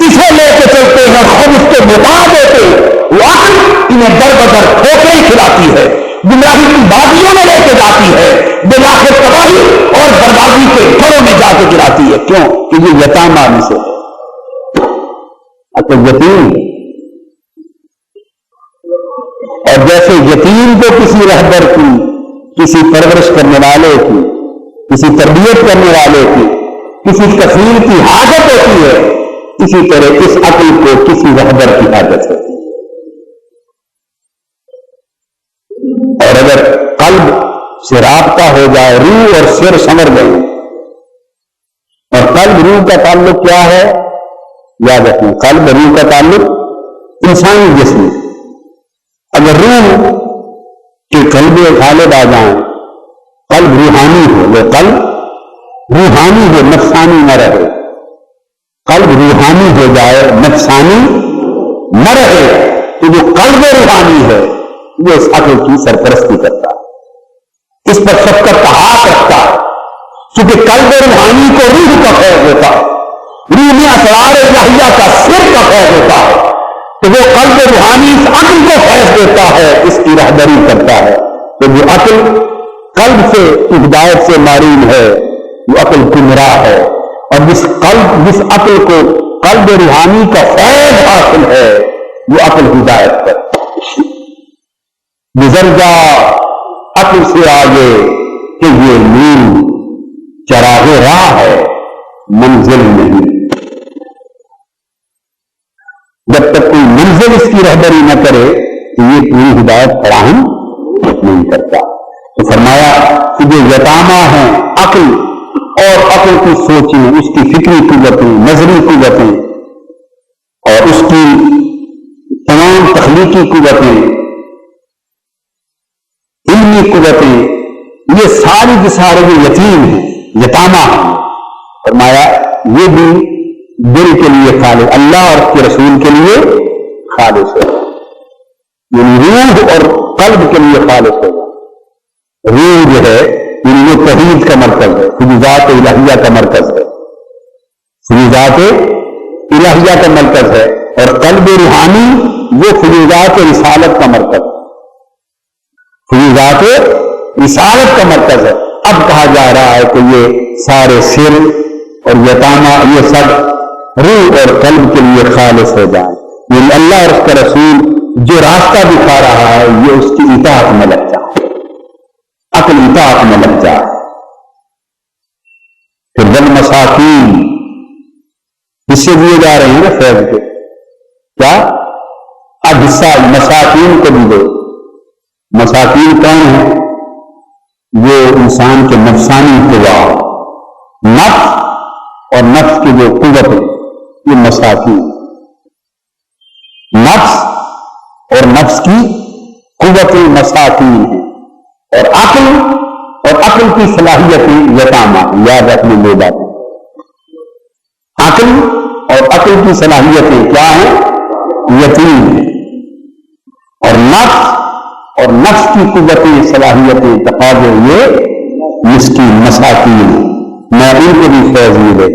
اسے لے کے چلتے ہیں، خود اس کے متا دیتے، وہ عقل انہیں در بدر ٹھوکریں کھلاتی ہے، گمراہی کی وادیوں میں لے کے جاتی ہے، بلاخر تباہی اور بربادی کے گھروں میں جا کے گراتی ہے۔ کیوں کہ یہ یتامہ میں سے عقل یتیم، اور جیسے یتیم کو کسی رہبر کی، کسی پرورش کرنے والے کی، کسی تربیت کرنے والے کی، کسی کفیل کی حاجت ہوتی ہے، اسی طرح اس عقل کو کسی رہبر کی حاجت ہوتی ہے۔ اور اگر قلب سے رابطہ ہو جائے، روح اور سر سمر گئے، اور قلب روح کا تعلق کیا ہے؟ یاد رکھیں، قلب روح کا تعلق انسانی جسم، اگر روح کے قلب غالب آ جائیں، قلب روحانی ہو، وہ قلب روحانی ہو، نفسانی نہ رہے، قلب روحانی ہو جائے، نفسانی نہ رہے، تو جو قلب روحانی ہے وہ اس عقل کی سرپرستی کرتا ہے، اس پر شفقت کا ہاتھ رکھتا ہے، کیونکہ قلب روحانی کو روح کا فیض ہوتا ہے، روح میں اسرار الہیہ کا سر کا فیض ہوتا ہے، تو وہ قلب روحانی اس عقل کو فیض دیتا ہے، اس کی رہبری کرتا ہے۔ تو جو عقل قلب سے ہدایت سے معروم ہے وہ عقل گمراہ ہے، اور جس عقل کو قلب روحانی کا فیض حاصل ہے وہ عقل ہدایت پر گزر جا عقل سے آگے کہ یہ نور چراغ راہ ہے، منزل نہیں۔ جب تک کوئی منزل اس کی رہبری نہ کرے تو یہ پوری ہدایت فراہم نہیں کرتا۔ تو فرمایا کہ جو یتامہ ہیں عقل اور عقل کی سوچیں، اس کی فکری قوتیں، نظری قوتیں، اور اس کی تمام تخلیقی قوتیں، علمی قوتیں، یہ ساری کے سارے جو یتیم ہیں، یتامہ ہیں، فرمایا یہ بھی دل کے لیے خالص، اللہ اور اس کے رسول کے لیے خالص ہے، یعنی روح اور قلب کے لیے خالص ہے۔ روح جو ہے یہ توحید کا مرکز ہے، فیوزات الہیہ کا مرکز ہے، فیوزات الہیہ کا مرکز ہے، اور قلب روحانی وہ فیوزات رسالت کا مرکز ہے، فیوزات رسالت کا مرکز ہے۔ اب کہا جا رہا ہے کہ یہ سارے سر اور یتامہ یہ سب روح اور قلب کے لیے خالص ہو جائیں، یعنی اللہ اور اس کا رسول جو راستہ دکھا رہا ہے یہ اس کی اطاعت میں لگ جائے، عقل اطاعت میں لگ جائے۔ پھر والمساکین حصے دیے جا رہے ہیں نا فیض کے، کیا اب حصہ مساکین کو بھی دو۔ مساکین کون ہیں؟ جو انسان کے نفسانی قوا، نفس اور نفس کی جو قوت ہے یہ مساکین، نفس اور نفس کی قوتیں مساکین ہیں، اور عقل کی صلاحیتیں یتامہ۔ یاد رکھنے دو باتیں، عقل اور عقل کی صلاحیتیں کیا ہیں؟ یتیم ہیں، اور نفس کی قوتیں صلاحیتیں تقاضے یہ مسکین مساکین، میں ان کو بھی فیض ملے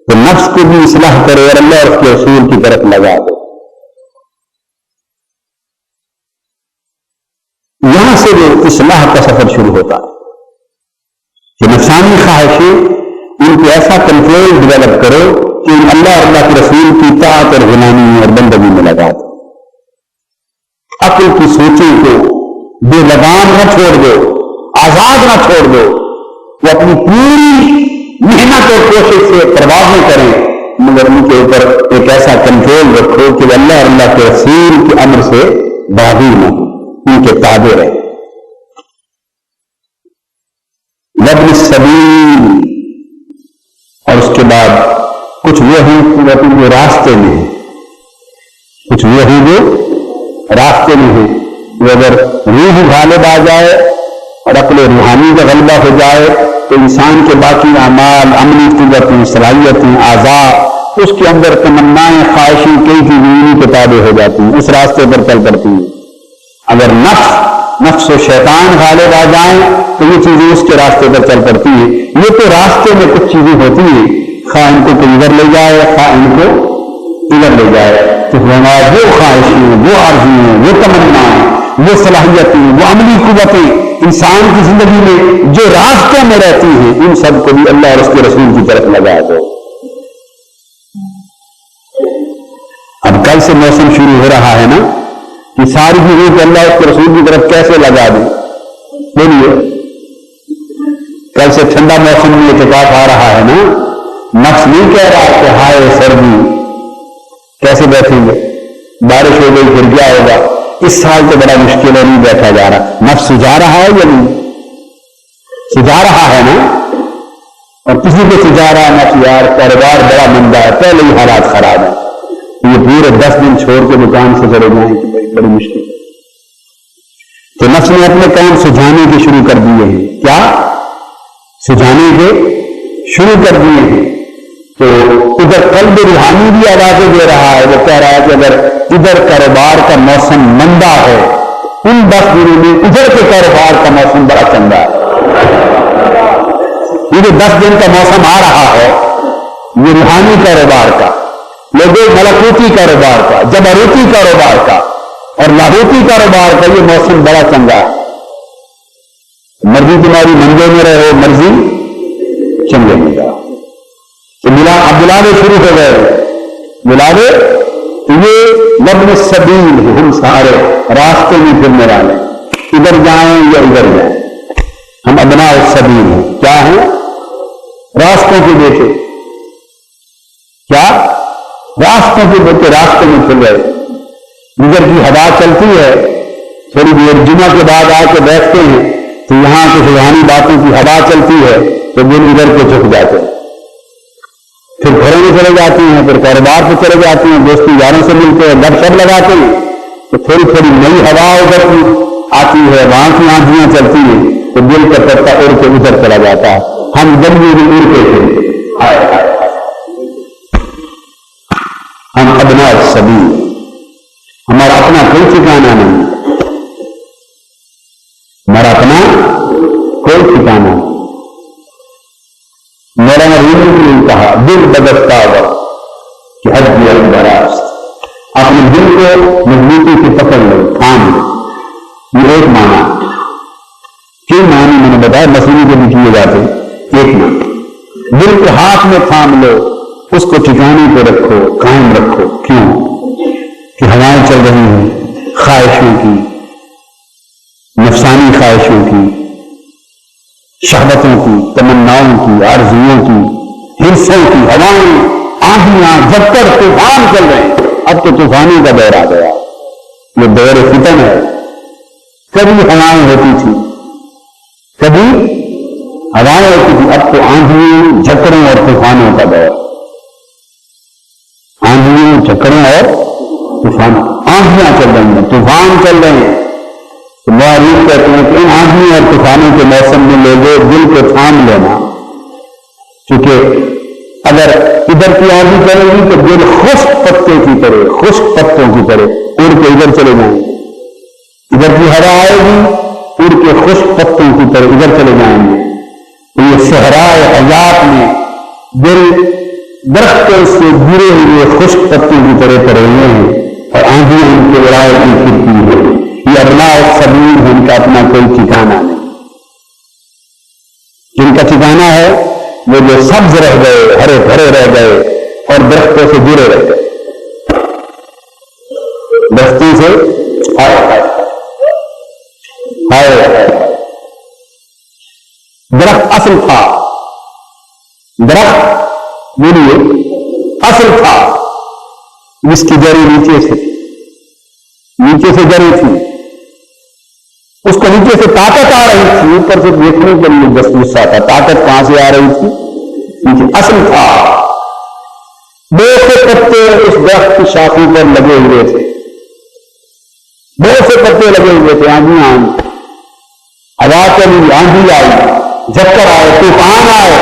تو نفس کو بھی اصلاح کرے اور اللہ اور اس کے اصول کی طرف لگا دے۔ یہاں سے جو اصلاح کا سفر شروع ہوتا ہے کہ نفسانی خواہشیں ان کو ایسا کنٹرول ڈیولپ کرو کہ ان اللہ اور اللہ کے رسول کی اطاعت اور غلامی اور بندگی میں لگا دو. عقل کی سوچوں کو بے لگام نہ چھوڑ دو، آزاد نہ چھوڑ دو. وہ اپنی پوری محنت اور کوشش سے پرواہ نہ کریں، مگر ان کے اوپر ایک ایسا کنٹرول رکھو کہ اللہ اور اللہ کے رسول کے امر سے باغی نہ ہو، ان کے تابع رہے. وابن السبیل، اور اس کے بعد کچھ وہ ہیں جو راستے میں ہیں، کچھ وہ ہیں جو راستے میں ہیں. وہ اگر روح غالب آ جائے اور عقل روحانی کا غلبہ ہو جائے تو انسان کے باقی اعمال، عملی قوتیں، صلاحیتیں، اعضاء، اس کے اندر تمنائیں، خواہشیں، کئی چیزیں کے تابع ہو جاتی ہیں، اس راستے پر چل پڑتی ہیں. اگر نفس و شیطان غالب آ جائیں تو یہ چیزیں اس کے راستے پر چل پڑتی ہیں. یہ تو راستے میں کچھ چیزیں ہوتی ہیں، خواہ ان کو کوئی ادھر لے جائے، خواہ ان کو ادھر لے جائے. تو وہ خواہشیں، وہ آرزویں، وہ تمنائیں، وہ صلاحیتیں، وہ عملی قوتیں انسان کی زندگی میں جو راستوں میں رہتی ہیں، ان سب کو بھی اللہ اور اس کے رسول کی طرف لگا دو. اب کل سے موسم شروع ہو رہا ہے نا، کہ ساری چیزوں کو اللہ اس کے رسول کی طرف کیسے لگا دیں. بولیے، کل سے ٹھنڈا موسم میں اعتکاف آ رہا ہے نا، نفس نہیں کہہ رہا کہ ہائے سردی کیسے بیٹھیں گے، بارش ہو گئی پھر کیا ہوگا. اس سال تو بڑا مشکل ہے، نہیں بیٹھا جا رہا. نفس سجا رہا ہے یا نہیں؟ سجا رہا ہے نا. اور کسی کو سجا رہا ہے نفس، یار کاروبار بڑا مندا ہے، پہلے ہی حالات خراب ہیں، یہ پورے 10 دن چھوڑ کے دکان سے چلے جائیں کہ بڑی مشکل ہے. تو نفس نے اپنے کام سجانے کے شروع کر دیے ہیں. کیا سجانے کے شروع کر دیے ہیں. تو ادھر قلب روحانی بھی آوازیں دے رہا ہے. وہ کہہ رہا ہے کہ اگر ادھر کاروبار کا موسم مندا ہے، ان 10 دنوں میں ادھر کے کاروبار کا موسم بڑا چنگا ہے. یہ جو 10 دن کا موسم آ رہا ہے، یہ روحانی کاروبار کا، لوگوں ملکوتی کاروبار کا، جبروتی کاروبار کا اور لاہوتی کاروبار کا یہ موسم بڑا چنگا ہے. مرضی تمہاری منگے میں رہو، مرضی چنگے میں جاؤ. تو اب بلاوے شروع ہو گئے. بلاوے تو یہ وابن السبیل ہیں، ہم سارے راستے میں پھرنے والے، ادھر جائیں یا ادھر جائیں، ہم ابناء السبیل ہیں. کیا ہیں؟ راستوں کے بیٹے. کیا راستوں کے بیٹے؟ راستے میں پھر گئے. ادھر کی ہوا چلتی ہے، تھوڑی دیر جمعہ کے بعد آ کے بیٹھتے ہیں تو یہاں کچھ روحانی باتوں کی ہوا چلتی ہے تو دل ادھر کو جھک جاتے ہیں. پھر گھروں میں چلے جاتے ہیں، پھر کاروبار پہ چلے جاتے ہیں، دوستی یاروں سے ملتے ہیں، گپ شپ لگاتے ہیں تو تھوڑی تھوڑی نئی ہوا ادھر کی آتی ہے، وہاں کی آندھیاں چلتی ہیں تو دل کا پتا اڑ کے ادھر چلا جاتا ہے. ہم دلی میں اڑتے تھے، ہم ابناء السبیل، ہمارا اپنا کوئی ٹھکانا نہیں، ہمارا اپنا کوئی ٹھکانا نہیں. میرا نبی نے کہا دل بدستا ہوا کہ حد بھی البراست، اپنے دل کو مضبوطی سے پکڑ لو، تھام لو. یہ ایک معنی. کئی معنی میں نے بتایا، مسئلے کے بھی کیے جاتے. ایک معنی دل کو ہاتھ میں تھام لو، اس کو ٹھکانے پہ رکھو، قائم رکھو. کیوں کہ ہوائیں چل رہی ہیں خواہشوں کی، نفسانی خواہشوں کی، شہوتوں کی، تمناؤں کی، آرزوؤں کی، ہرسوں کی ہوائیں، آندھیاں، جب تک طوفان چل رہے ہیں. اب تو طوفانی کا دور آ گیا، یہ دور فتن ہے. کبھی ہوائیں ہوتی تھی، کبھی ہوائیں ہوتی تھی، اب تو آندھیوں، جھکڑوں اور طوفانوں کا دور. آندھیوں، جھکڑوں اور طوفان. آندھیاں چل رہی ہیں، طوفان چل رہے ہیں. معروف کہتے ہیں کہ ان آندھی اور طوفانوں کے موسم میں لوگوں دل کو تھام لینا، کیونکہ اگر ادھر کی آندھی چلے گی تو دل خشک پتے کی طرح، خشک پتوں کی طرح اڑ کے ادھر چلے جائیں گے. ادھر کی ہوا آئے گی، اڑ کے خشک پتوں کی طرح ادھر چلے جائیں گے. تو یہ صحرائے حیات میں دل درختوں سے گرے ہوئے خشک پتوں کی طرح پڑے ہوئے ہیں اور آندھی ان کے اڑائے کی پھرتی ہے. یہ ابناء السبیل ہے، ان کا اپنا کوئی ٹھکانا نہیں. ان کا ٹھکانا ہے وہ جو سبز رہ گئے، ہرے بھرے رہ گئے اور درختوں سے جڑے رہ گئے، درختوں سے درخت اصل تھا، درخت بولیے اصل تھا، جس کی جڑیں نیچے سے جڑیں تھی، اس کو نیچے سے طاقت آ رہی تھی، اوپر سے دیکھنے کے لیے بس غصہ تھا، طاقت کہاں سے آ رہی تھی؟ نیچے اصل تھا۔ بہت سے پتے اس درخت کی شاخوں پر لگے ہوئے تھے، بہت سے پتے لگے ہوئے تھے، آندھی آئی، ہوا چلی، آندھی آئی، جھکر آئے، طوفان آئے،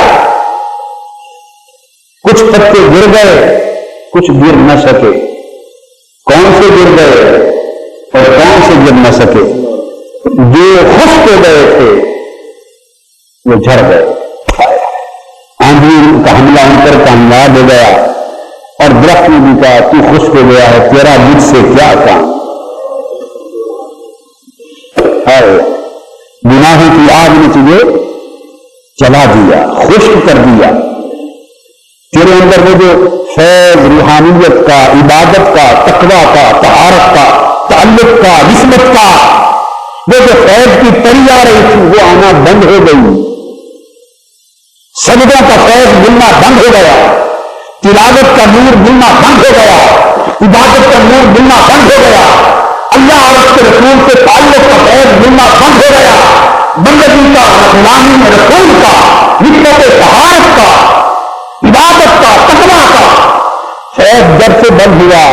کچھ پتے گر گئے، کچھ گر نہ سکے۔ کون سے گر گئے اور کون سے گر نہ سکے؟ جو خشک ہو گئے تھے وہ جھڑ گئے، آندھی کا حملہ ان پر کامیاب ہو گیا، اور درخت نے بھی کہا تو خشک ہو گیا ہے، تیرا مجھ سے کیا کام؟ گناہوں کی آگ نے تجھے جلا دیا، خشک کر دیا، تیرے اندر وہ جو فیض روحانیت کا، عبادت کا، تقویٰ کا، طہارت کا، تعلق کا، نسبت کا، وہ جو فیض کی تری آ رہی تھی وہ آنا بند ہو گئی، سجدوں کا فیض ملنا بند ہو گیا، تلاوت کا نور ملنا بند ہو گیا، عبادت کا نور ملنا بند ہو گیا، اللہ اور اس کے رسول سے تعلق کا فیض ملنا بند ہو گیا، بندگی کا، غلامی میں رسول کا، نسبت طہارت کا، عبادت کا، تقویٰ کا فیض جب سے بند ہوا،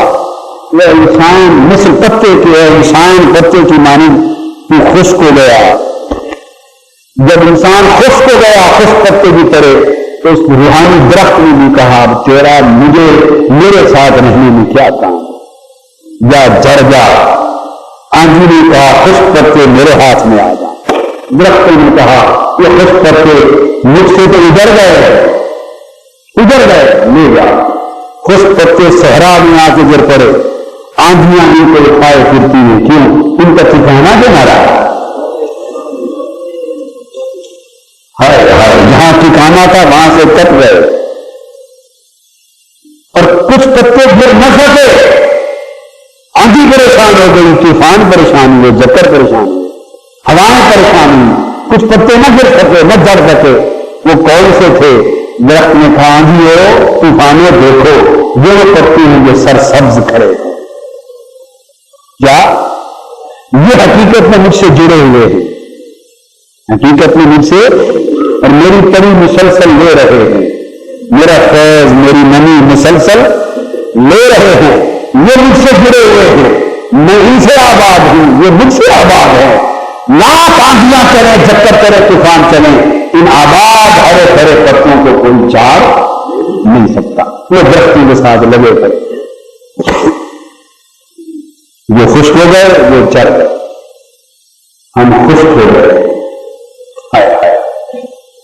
وہ انسان مثل پتے کے، انسان پتے کی مانند خشک ہو گیا۔ جب انسان خشک ہو گیا، خشک پتے کی طرح، تو اس روحانی درخت نے بھی کہا تیرا مجھے میرے ساتھ رہنے میں کیا کام، یا جڑ جا۔ آندھی نے کہا خشک پتے میرے ہاتھ میں آ جا، درختوں نے کہا یہ خشک پتے مجھ سے تو ادھر گئے لے جا۔ خشک پتے صحرا میں آ کے گر پڑے، آندھیاں ان کو اٹھائے پھرتی ہیں، کیوں؟ ان کا ٹھکانا دینا رہا، جہاں ٹھکانا تھا وہاں سے کٹ گئے، اور کچھ پتے گر نہ سکے، آندھی پریشان ہو گئی، طوفان پریشان ہوئے، جکر پریشان ہوئے، ہوائیں پریشان ہوئی، کچھ پتے نہ گر سکے، نہ جڑ سکے۔ وہ کون سے تھے؟ درخت نے کہا آندھی ہو، طوفانوں دیکھو، یہ پتے ہیں جو سر سبز کھڑے ہیں، کیا یہ حقیقت میں مجھ سے جڑے ہوئے ہیں، حقیقت میں مجھ سے، اور میری تری مسلسل لے رہے ہیں، میرا فیض، میری نمی مسلسل لے رہے ہیں، یہ مجھ سے جڑے ہوئے ہیں، میں ان سے آباد ہوں، یہ مجھ سے آباد ہے۔ لاکھ آندھیاں چلیں، جکر چلے، طوفان چلیں، ان آباد ہرے بھرے پتوں کو کوئی چار نہیں سکتا۔ وہ درختوں کے ساتھ لگے پڑے، جو خشک ہو گئے وہ چڑھ گئے، ہم خشک ہو گئے،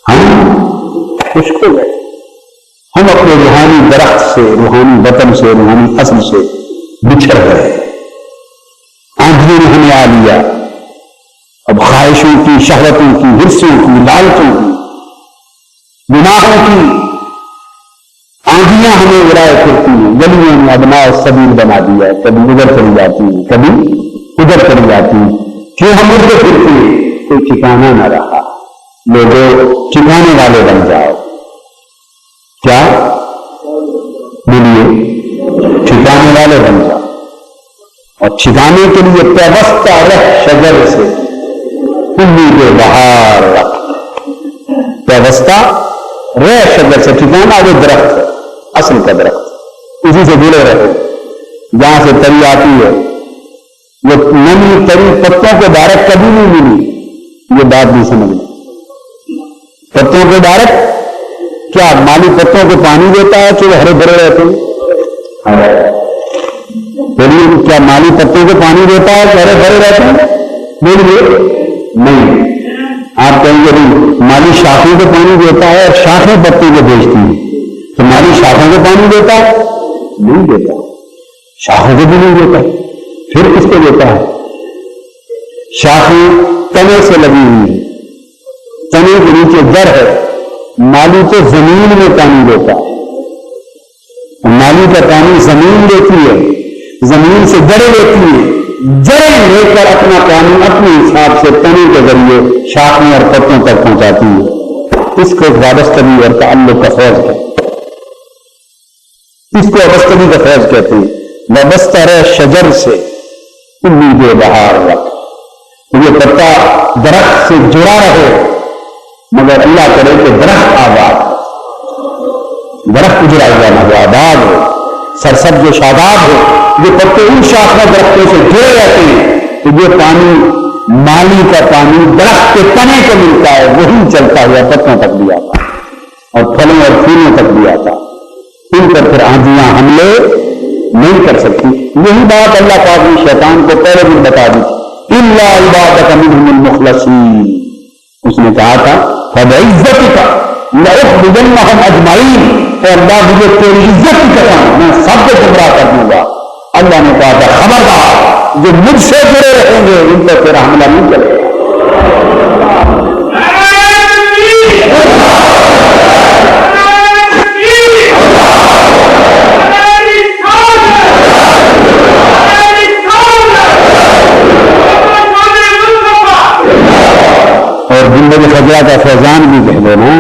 ہم خشک ہو گئے، ہم اپنے روحانی درخت سے، روحانی وطن سے، روحانی اصل سے بچھڑ گئے، آندھیوں نے ہمیں آ لیا، اب خواہشوں کی، شہوتوں کی، حرصوں کی، لالچوں کی، گناہوں کی آندھیاں ہمیں اڑائے پھرتی ہیں، گلیوں میں ابناء السبیل بنا دیا، کبھی ادھر چلی جاتی ہیں، کبھی ادھر چلی جاتی ہیں، کیوں ہم اڑتے پھرتے ہیں؟ کوئی ٹھکانا نہ رہا۔ لوگوں ٹھکانے والے بن جاؤ، کیا بولیے؟ ٹھکانے والے بن جاؤ، اور ٹھکانے کے لیے پیوستہ رہ شجر سے امید بہار رکھ، پیوستہ رہ شجر سے، ٹھکانا وہ درخت ہے، اصل کا درخت، اسی سے جڑے رہو، جہاں سے تری آتی ہے، وہ نمی تری پتوں کو ڈائریکٹ کبھی نہیں ملی، یہ بات بھی سمجھنا، پتوں کو ڈائریکٹ کیا مالی پتوں کو پانی دیتا ہے کہ وہ ہرے بھرے رہتے ہیں؟ بولیے، کیا مالی پتوں کو پانی دیتا ہے کہ ہرے بھرے رہتے ہیں؟ بولیے نہیں۔ آپ کہیں گے مالی شاخوں کو پانی دیتا ہے اور شاخیں پتوں کو بیچتی ہیں، تو مالی شاخوں کو پانی دیتا ہے؟ نہیں دیتا، شاخوں کو بھی نہیں دیتا، پھر کس کو دیتا ہے؟ شاخیں تنے سے لگی ہوئی ہیں، تنے کے نیچے جڑ ہے، مالی تو زمین میں پانی دیتا ہے، مالی کا پانی زمین دیتی ہے، زمین سے جڑیں لیتی ہے، جڑیں لے کر اپنا پانی اپنے حساب سے تنے کے ذریعے شاخوں اور پتوں تک پہنچاتی ہے۔ اس کو وابستگی اور تعلق کا فیض ہے، اس کو وابستگی کا فیض کہتے ہیں۔ وابستہ رہ شجر سے امید بہار رکھ، یہ پتا درخت سے جڑا رہے، مگر اللہ کرے کہ درخت آباد، درخت اجڑا ہوا نہ ہو، آباد ہو، سرسبز و شاداب ہو، یہ پتے ان شاخوں درختوں سے جڑے رہتے ہیں، تو یہ پانی مالی کا پانی درخت کے تنے کو ملتا ہے، وہی چلتا ہوا پتوں تک بھی آتا اور پھلوں اور پھولوں تک بھی آتا، ان پر پھر آندیاں حملے نہیں کر سکتی۔ یہی بات اللہ پاک نے شیطان کو پہلے دن بتا دی، الا عبادک منہم المخلصین، اس نے کہا تھا فبعزتک لأخرجنہم اجمعین، اور اللہ مجھے تیری عزت کی قسم میں سب کو گمراہ کر دوں گا۔ اللہ نے کہا تھا خبردار جو مجھ سے جڑے رہیں گے ان پر تیرا حملہ نہیں چلے گا۔ اور زندگی خجرہ کا فیضان بھی کہہ دو نا،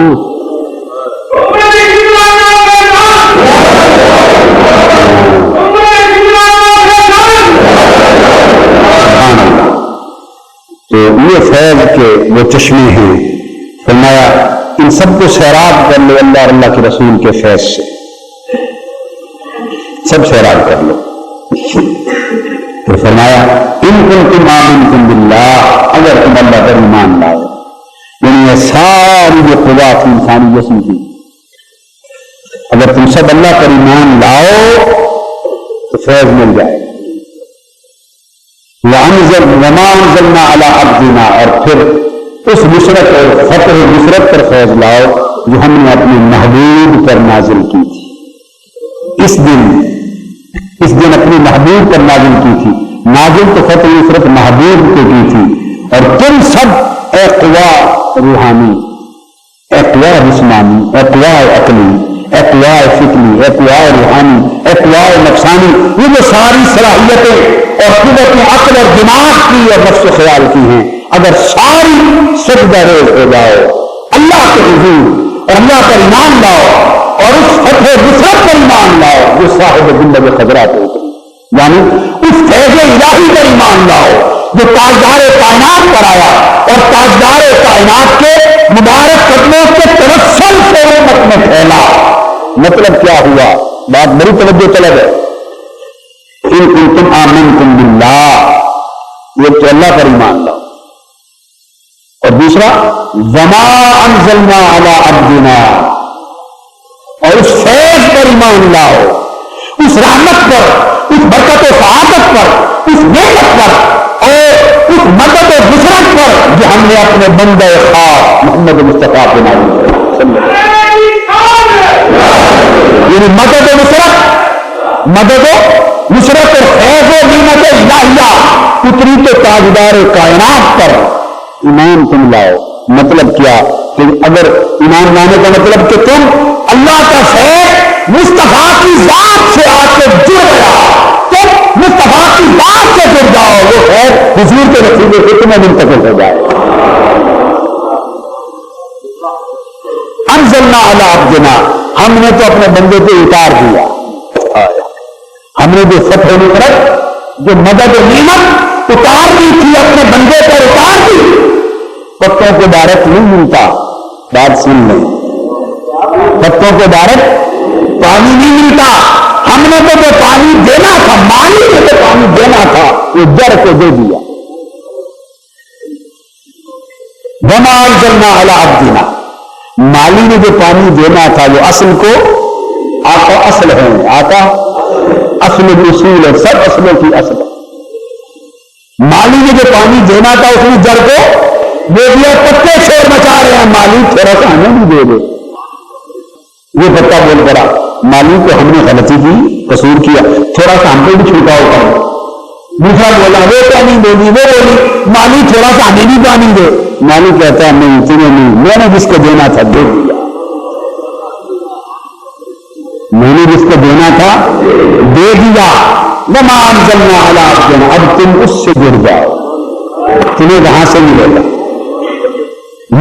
تو یہ فیض کے وہ چشمے ہیں، فرمایا ان سب کو سیراب کر لو اللہ اور اللہ کے رسول کے فیض سے، سب سیراب کر لو۔ تو فرمایا ان کنتم آمنتم باللہ، اگر تم اللہ پر ایمان لاؤ، یعنی یہ ساری جو قوات انسانی جسم کی، اگر تم سب اللہ پر ایمان لاؤ تو فیض مل جائے گا۔ وما انزلنا علی عبدنا، اور پھر اس نصرت اور فتح نصرت پر فیض لاؤ جو ہم نے اپنے محبوب پر نازل کی تھی، اس دن اپنے محبوب پر نازل کی تھی، نازل تو فتح نصرت محبوب کو کی تھی، اور تم سب اقوا روحانی، اقوا جسمانی، اقوا عقلی، اقوا فکری، اقوا روحانی، اقوا نفسانی، یہ جو ساری صلاحیتیں اور قوت عقل اور دماغ کی اور نفس و خیال کی ہیں، اگر ساری سجدہ ریز ہو جاؤ اللہ کے حضور اور اللہ پر ایمان لاؤ اور اس فتح نصرت پر ایمان لاؤ جو صاحب زندگی خضرات ہوتی، یعنی اس فیض الہی پر ایمان لاؤ جو تاجدار کائنات پر آیا اور تاجدار کائنات کے مبارک قدموں کے توسل سے امت میں پھیلا۔ مطلب کیا ہوا؟ بات بڑی توجہ طلب ہے۔ ان کنتم آمنتم باللہ، یہ تو اللہ پر ایمان لاؤ، اور دوسرا وما انزلنا علی عبدنا، اور اس فیض پر ایمان لاؤ، اس رحمت پر، اس برکت و سعادت پر، اس نعمت پر اور اس مدد و نصرت پر جو ہم نے اپنے بندے خاص محمد مصطفیٰ کے نازل کیا، یعنی مدد و نصرت اور فیض و نعمت الہیہ اتری تو تاجدار کائنات پر ایمان تم لاؤ۔ مطلب کیا کہ اگر ایمان لانے کا مطلب کہ تم اللہ کا فیض مصطفیٰ کی ذات سے آ کے جڑ گیا، تم مصطفیٰ کی ذات سے جڑ جاؤ، وہ فیض حضور کے نتیجے سے تمہیں منتقل ہو جائے۔ انزلنا علی عبدنا، ہم نے تو اپنے بندے کو اتار دیا، ہم نے جو فتح نصرت جو مدد و نعمت اتار دی تھی اپنے بندے پر اتار دی۔ پتوں کو ڈائریکٹ نہیں ملتا، بات سن لیں، پتوں کو ڈائریکٹ پانی نہیں ملتا، ہم نے تو جو پانی دینا تھا، مالی نے جو پانی دینا تھا وہ جڑ کو دے دیا۔ وما انزلنا علی عبدنا، مالی نے جو پانی دینا تھا وہ اصل کو، آقا اصل ہے، آقا اصل اصول ہے، سب اصلوں کی اصل۔ مالی نے جو پانی دینا تھا اس نے جڑ کو دے دیا، پتے شور مچا رہے ہیں، مالی تھوڑا سا ہمیں بھی دے دے۔ یہ پتا بول پڑا، مالی کو ہم نے غلطی کی، قصور کیا، تھوڑا سا ہم کو بھی چھڑکاؤ کرو۔ دوسرا بولا وہ پانی دے دی، وہ بولی مالی تھوڑا سا ہمیں بھی پانی دے۔ مالی کہتا ہے نہیں، تمہیں نہیں، میں نے جس کو دینا تھا دے دیا۔ میں نے جس کو دینا تھا دے دیا. وما انزلنا علی عبدنا، اب تم اس سے جڑ جاؤ، تمہیں وہاں سے ملے گا.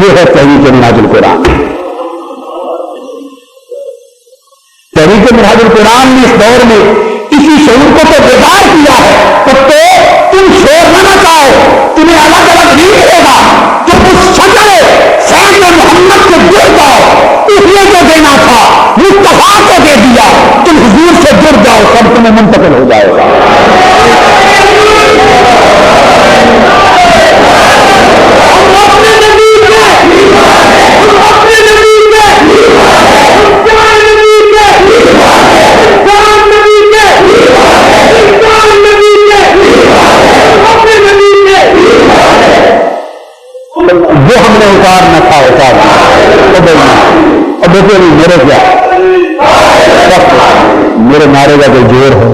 یہ ہے تحریک منہاج القرآن. تحریک منہاج القرآن نے اس دور میں اسی شعور کو تو بیدار کیا ہے. تو تم شور نہ مچاؤ، تمہیں الگ الگ نہیں ملے گا. تم اس شجرے سید محمد سے جڑ جاؤ، اس لیے جو دینا تھا مصطفیٰ کو دے دیا. تم حضور سے جڑ جاؤ، سب تمہیں منتقل ہو جائے گا. جو ہم نے اتارنا تھا اتارنا. اور دیکھو میرے کیا میرے نعرے کا کوئی جوڑ ہے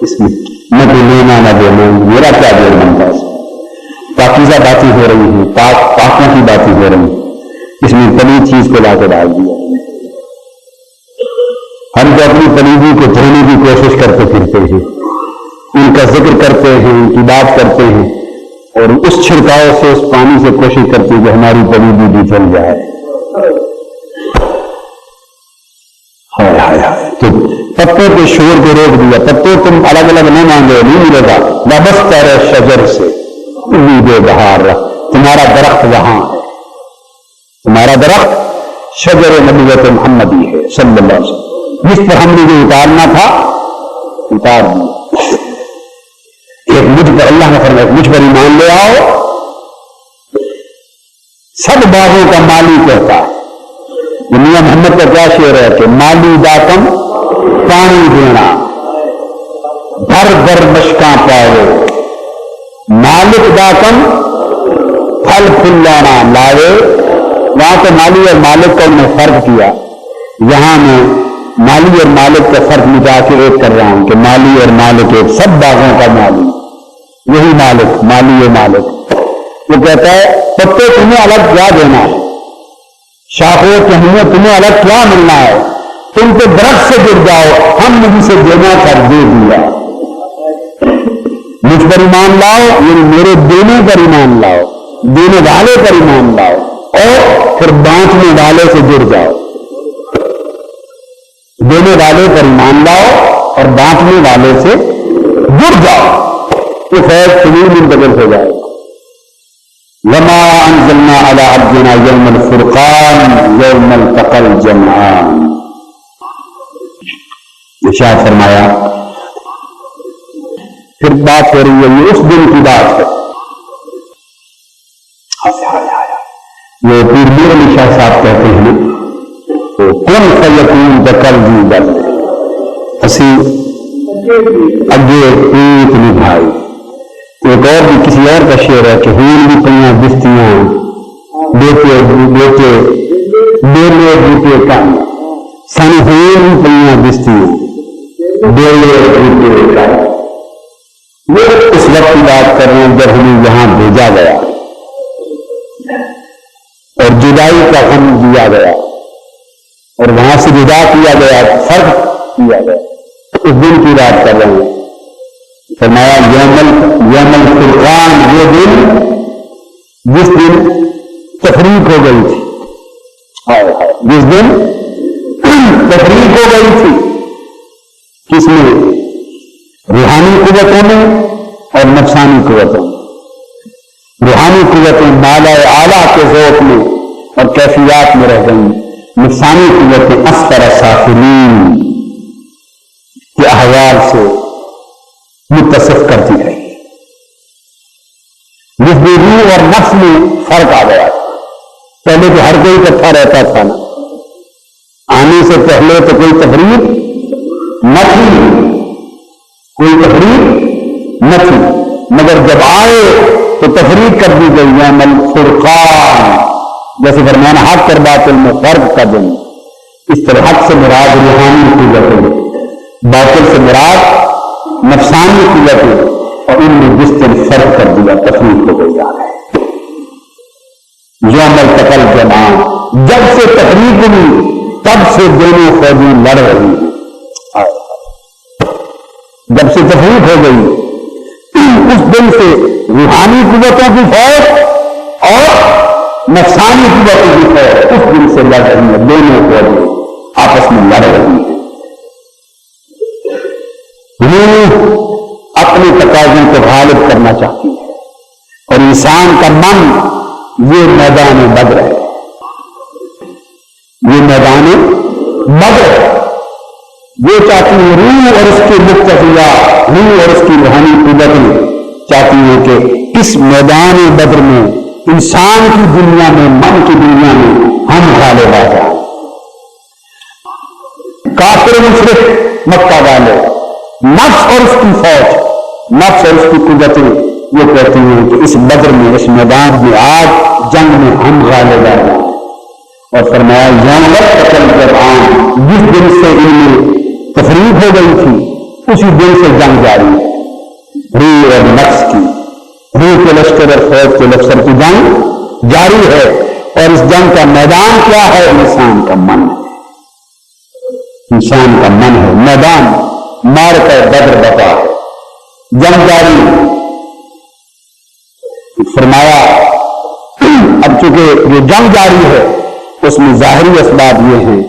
اس میں؟ نہ کوئی لینا نہ دینا، میرا کیا جوڑ بنتا ہے؟ پاکیزہ باتیں ہو رہی ہیں، پاکوں کی باتیں ہو رہی ہیں، اس میں پلید چیز کو لا کے ڈال دیا. ہم تو اپنی پلیدی کو دھونے کی کوشش کرتے پھرتے ہیں، ان کا ذکر کرتے ہیں، ان کی بات کرتے ہیں، اور اس چھڑکاؤ سے، اس پانی سے کوشش کرتے ہیں کہ ہماری پلیدی بھی چل جائے. ہائے ہائے ہائے. تو پتوں کے شور کو روک دیا. پتوں تم الگ الگ نہ مانگو، نہیں ملے گا. وابستہ رہے شجر سے، امید بہار رکھ. تمہارا درخت وہاں ہے، تمہارا درخت شجر نبوت محمدی ہے صلی اللہ علیہ وسلم، جس پر ہم نے جو اتارنا تھا اتار دیا. ایک مجھ پر اللہ نے فرمایا مجھ پر ایمان لے آؤ. سب باغوں کا مالی کہتا ہے. میاں محمد کا کیا شعر ہے کہ مالی داتم پانی دینا، بھر بھر مشکاں پاؤ، مالک داتم پھل پھلانا لاوے. وہاں تو مالی اور مالک کا انہوں نے فرق کیا، یہاں میں مالی اور مالک کا فرق مٹا کے ایک کر رہا ہوں کہ مالی اور مالک ایک، سب باغوں کا مالی، یہی مالک، مالی و مالک. وہ کہتا ہے پتے تمہیں الگ کیا دینا ہے، شاخوں ٹہنیوں تمہیں الگ کیا ملنا ہے، تم تو درخت سے جڑ جاؤ، ہم نے جسے دینا کر دے دیا. مجھ پر ایمان لاؤ، یعنی میرے دینے پر ایمان لاؤ، دینے والے پر ایمان لاؤ، اور پھر بانٹنے والے سے جڑ جاؤ. دینے والے پر ایمان لاؤ اور بانٹنے والے سے جڑ جاؤ، تو خیر تمہیں منتقل ہو جائے. وما انزلنا على عبدنا يوم الفرقان يوم التقى الجمعان. ارشاد فرمایا پھر بات ہو رہی ہے، یہ اس دن کی بات ہے. وہ پیر میر علی شاہ صاحب کہتے ہیں کون فیکون بکل دی بات اسی اگے پیت نبھائی. ایک اور بھی کسی اور کا شعر ہے کہ ہون بھی پہیاں بستیاں بیٹے بیٹے بیلے بیٹے کام، سن ہون بھی پہیاں بستیاں بیلے بیٹے کام. وہ اس وقت کی بات کر رہے ہیں جب ہمیں یہاں بھیجا گیا اور جدائی کا غم دیا گیا اور وہاں سے جدا کیا گیا، فرق کیا گیا. اس دن کی بات کر رہے ہیں. فرمایا یوم الفرقان، یہ دن جس دن تفریق ہو گئی تھی، جس دن تفریق ہو گئی تھی، کس میں؟ روحانی قوتوں میں اور نفسانی قوتوں میں. روحانی قوتیں مالا اعلیٰ کے ذوق میں اور کیفیات میں رہ گئیں، نفسانی قوتیں اسفر سافلین کے احوال سے متصف کرتی رہی. جس میں روح اور نفس میں فرق آ گیا. پہلے تو ہر کوئی اکٹھا رہتا تھا نا، آنے سے پہلے تو کوئی تفریق نہ تھی، کوئی تفریق نہ تھی، مگر جب آئے تو تفریق کر دی گئی. یوم الفرقان، جیسے فرمانا حق اور باطل میں فرق کا دن. اس طرح حق سے مراد روحانی قوتیں، باطل سے مراد نفسانی قوتیں، اور ان میں جس دن فرق کر دیا تفریق ہو گئی. یوم التقى الجمعان، جب سے تفریق ہوئی تب سے دونوں فوجیں لڑ رہی ہیں. جب سے تفریق ہو گئی اس دن سے روحانی قوتوں کی فوج اور نفسانی قوتوں کی فوج اس دن سے لڑ رہی ہے، دونوں فوجیں آپس میں لڑ رہی ہیں۔ روح اپنے تقاضوں کو غالب کرنا چاہتی ہے اور انسان کا من یہ میدان بدر ہے، یہ میدان بدر ہے۔ وہ چاہتی ہے روح اور اس کی مقتضیہ، روح اور اس کی روحانی قوتیں چاہتی ہیں کہ اس میدان بدر میں انسان کی دنیا میں، من کی دنیا میں ہم غالب آ جائیں۔ کافر مشرک مکہ والے، نفس اور اس کی فوج، نفس اور اس کی قوتیں یہ کہتی ہیں کہ اس بدر میں، اس میدان میں، آج جنگ میں ہم غالب آ جائیں۔ اور فرمایا یوم القتل جرعان، جس دن سے ان میں تفریق ہو گئی تھی اسی دن سے جنگ جاری ہے۔ روح اور نفس کی، روح کے لشکر اور فوج کے لشکر کی جنگ جاری ہے، اور اس جنگ کا میدان کیا ہے؟ انسان کا من ہے، انسان کا من ہے میدان، مار کر بدر بتا ہے، جنگ جاری۔ فرمایا اب چونکہ یہ جنگ جاری ہے اس میں ظاہری اسباب یہ ہیں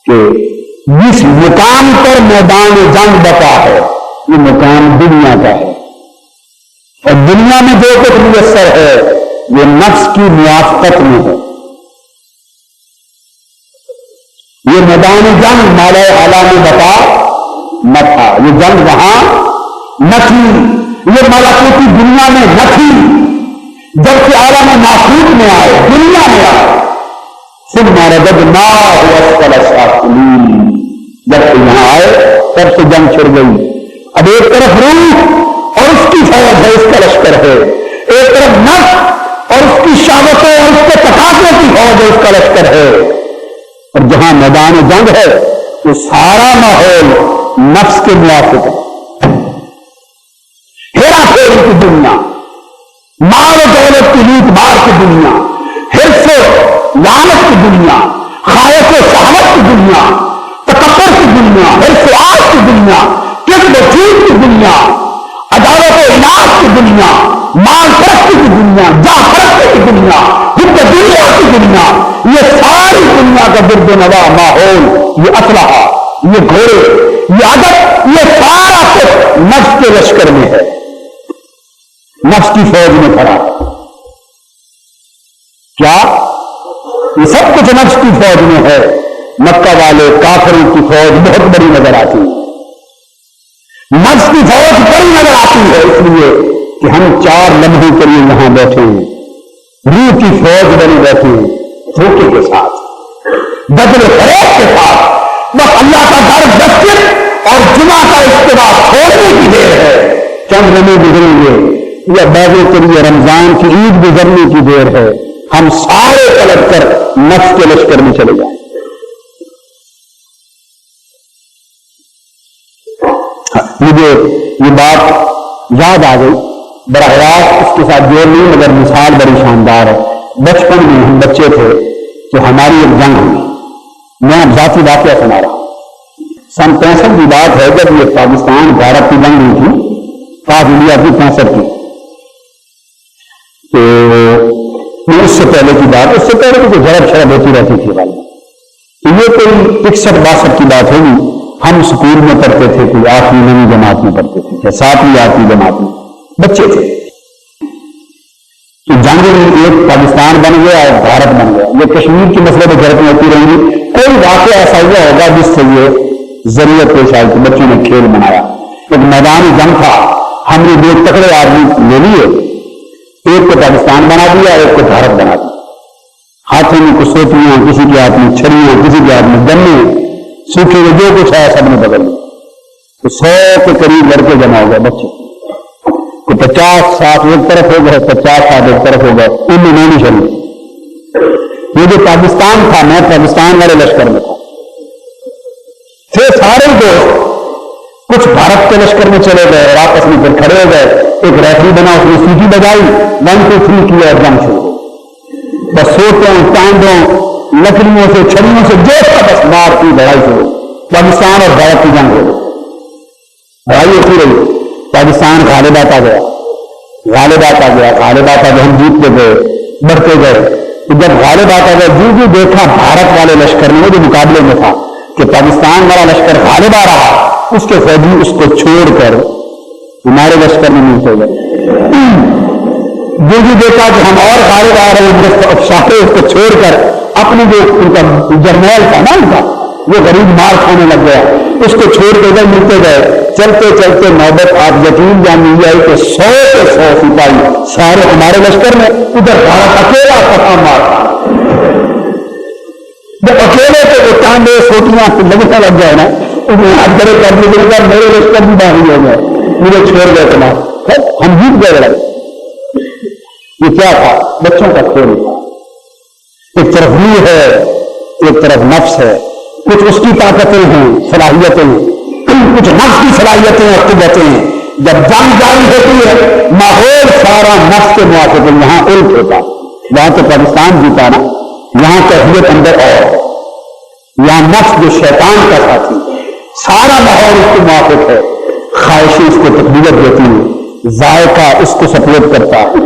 کہ جس مقام پر میدان جنگ بتا ہے یہ مقام دنیا کا ہے، اور دنیا میں جو کچھ میسر ہے یہ نفس کی موافقت میں ہے۔ یہ میدان جنگ مالا اعلیٰ میں بتا نہ تھا، یہ جنگ وہاں نہ تھی، یہ ملکوتی دنیا میں نہ تھی، جبکہ عالم ناسوت میں آئے، دنیا میں آئے، ثم رددناہ اسفل سافلین، جب کہ یہاں آئے تب سے جنگ چھڑ گئی۔ اب ایک طرف روح اور اس کی فوج ہے، اس کا لشکر ہے، ایک طرف نفس اور اس کی شہوتوں اور اس کے تقاضوں کی فوج ہے، اس کا لشکر ہے، اور جہاں میدان جنگ ہے وہ سارا ماحول نفس کے موافق ہے، ہیرا پھیری کی دنیا، مال و دولت کی لوٹ مار کی دنیا، حرص و لعنت کی دنیا، خواہش و شہوت کی دنیا، تکبر کی دنیا، حرص و آز کی دنیا، کذب و جھوٹ کی دنیا، عداوت و اناد کی دنیا، مال پرستی کی دنیا، جاہ پرستی کی دنیا، حب دنیا کی دنیا، یہ ساری دنیا کا گرد و نواح ماحول، یہ اسلحہ، یہ گھوڑے، یہ عدد، یہ سارا کچھ نفس کے لشکر میں ہے، نفس کی فوج میں کھڑا ہے۔ کیا یہ سب کچھ نفس کی فوج میں ہے؟ مکہ والے کافروں کی فوج بہت بڑی نظر آتی ہے، نفس کی فوج بڑی نظر آتی ہے، اس لیے کہ ہم 4 لمحوں کے لیے یہاں بیٹھے ہیں، روح کی فوج بنی بیٹھے ہیں، دھوکے کے ساتھ، بدل فریب کے ساتھ، بس اللہ کا گھر مسجد اور جمعہ کا اجتماع چھوڑنے کی دیر ہے، چند لمحے گزریں گے یا بعضوں کے لیے رمضان کی عید گزرنے کی دیر ہے، ہم سارے پلٹ کر نفس کے لشکر میں چلے جائیں۔ مجھے یہ بات یاد آ گئی، براہ راست اس کے ساتھ جوڑ نہیں مگر مثال بڑی شاندار ہے۔ بچپن میں ہم بچے تھے تو ہماری ایک جنگ ہوئی، میں اب ذاتی واقعہ سنا رہا ہوں۔ سن 65 کی بات ہے جب یہ پاکستان بھارت کی جنگ ہوئی تھی، پاک انڈیا کی 65 کی، تو اس سے پہلے کی بات، اس سے پہلے تو جھڑپ چھڑپ ہوتی رہتی تھی والی، تو یہ کوئی 61-62 کی بات ہوگی۔ ہم اسکول میں پڑھتے تھے، کوئی 8ویں 9ویں جماعت میں پڑھتے تھے یا 7ویں 8ویں جماعت میں، بچے تھے۔ تو جنگ میں ایک پاکستان بن گیا اور بھارت بن گیا، یہ کشمیر کی مسئلے میں جھڑپیں ہوتی رہیں گی، کوئی واقعہ ایسا ہوا ہوگا جس سے یہ ضرورت پیش آئی کہ بچوں نے کھیل بنایا۔ ایک میدان جنگ تھا، ہم نے 2 تکڑے آدمی لے لیے، ایک کو پاکستان بنا دیا، ایک کو بھارت بنا دیا، ہاتھوں میں کسوٹیاں، کسی کے ہاتھ میں چھڑیاں، کسی کے ہاتھ میں گنے، سوکھے ہوئے جو کچھ ہے سب نے بدل لیا۔ تو 100 کے قریب لڑکے جمع ہو گئے بچے، تو 50-60 ایک طرف ہو گئے، 50-60 ایک طرف ہو گئے، ان میں نہیں چلی۔ یہ جو پاکستان تھا، میں پاکستان والے لشکر میں تھا، تھے سارے دوست، کچھ بھارت کے لشکر میں چلے گئے اور آپس میں پھر کھڑے ہو گئے، ایک ریفری بنا، اس نے سیٹی بجائی، 1 2 3 کیا اور جنگ شروع ہو، بس سوٹوں، ٹانڈوں، لکڑیوں سے، چھڑیوں سے جو سا بس مار کی لڑائی شروع، پاکستان اور بھارت کی جنگ ہو گئی۔ لڑائی ہوتی رہی، پاکستان غالب آتا گیا، غالب آتا گیا، غالب آتا گیا، ہم جیتتے گئے، بڑھتے گئے. تو جب غالب آتا گیا جو دیکھا بھارت والے لشکر میں جو مقابلے میں تھا کہ پاکستان والا لشکر غالب آ رہا، اس کے فوجی اس کو چھوڑ کر ہمارے لشکر میں ملتے گئے. جو دیکھا کہ ہم اور غالب آ رہے ہیں، شاہے اس کو چھوڑ کر اپنے جو ان کا جرنیل تھا نا ان کا، وہ غریب مار کھانے لگ گیا، اس کو چھوڑ کے ادھر ملتے گئے. چلتے چلتے نوبت آپ یقین جان لی آئی کہ 100 کے 100 سپاہی سارے ہمارے لشکر میں، ادھر بھارت اکیلا پتہ مارتا. جب اکیلے تو وہ ٹانڈے سوٹیاں لگنے لگ جائے نا، ہاتھ کرے کرنے کے بعد میرے لشکر بھی باہر ہو گئے، مجھے چھوڑ گئے تمہارا، ہم جیت گئے. لڑائی یہ کیا تھا؟ بچوں کا کھیل تھا. ایک طرف روح ہے، ایک طرف نفس ہے. کچھ اس کی طاقتیں ہیں، صلاحیتیں ہیں، کچھ نفس کی صلاحیتیں اور قوتیں ہیں. جب جنگ جاری ہوتی ہے ماحول سارا نفس کے موافق ہے. یہاں الٹ ہوتا، وہاں تو پاکستان جیتا نا، یہاں کیفیت اندر اور یہاں نفس جو شیطان کا ساتھی سارا ماحول اس کے موافق ہے. خواہشیں اس کو تقویت دیتی ہیں، ذائقہ اس کو سپورٹ کرتا ہے،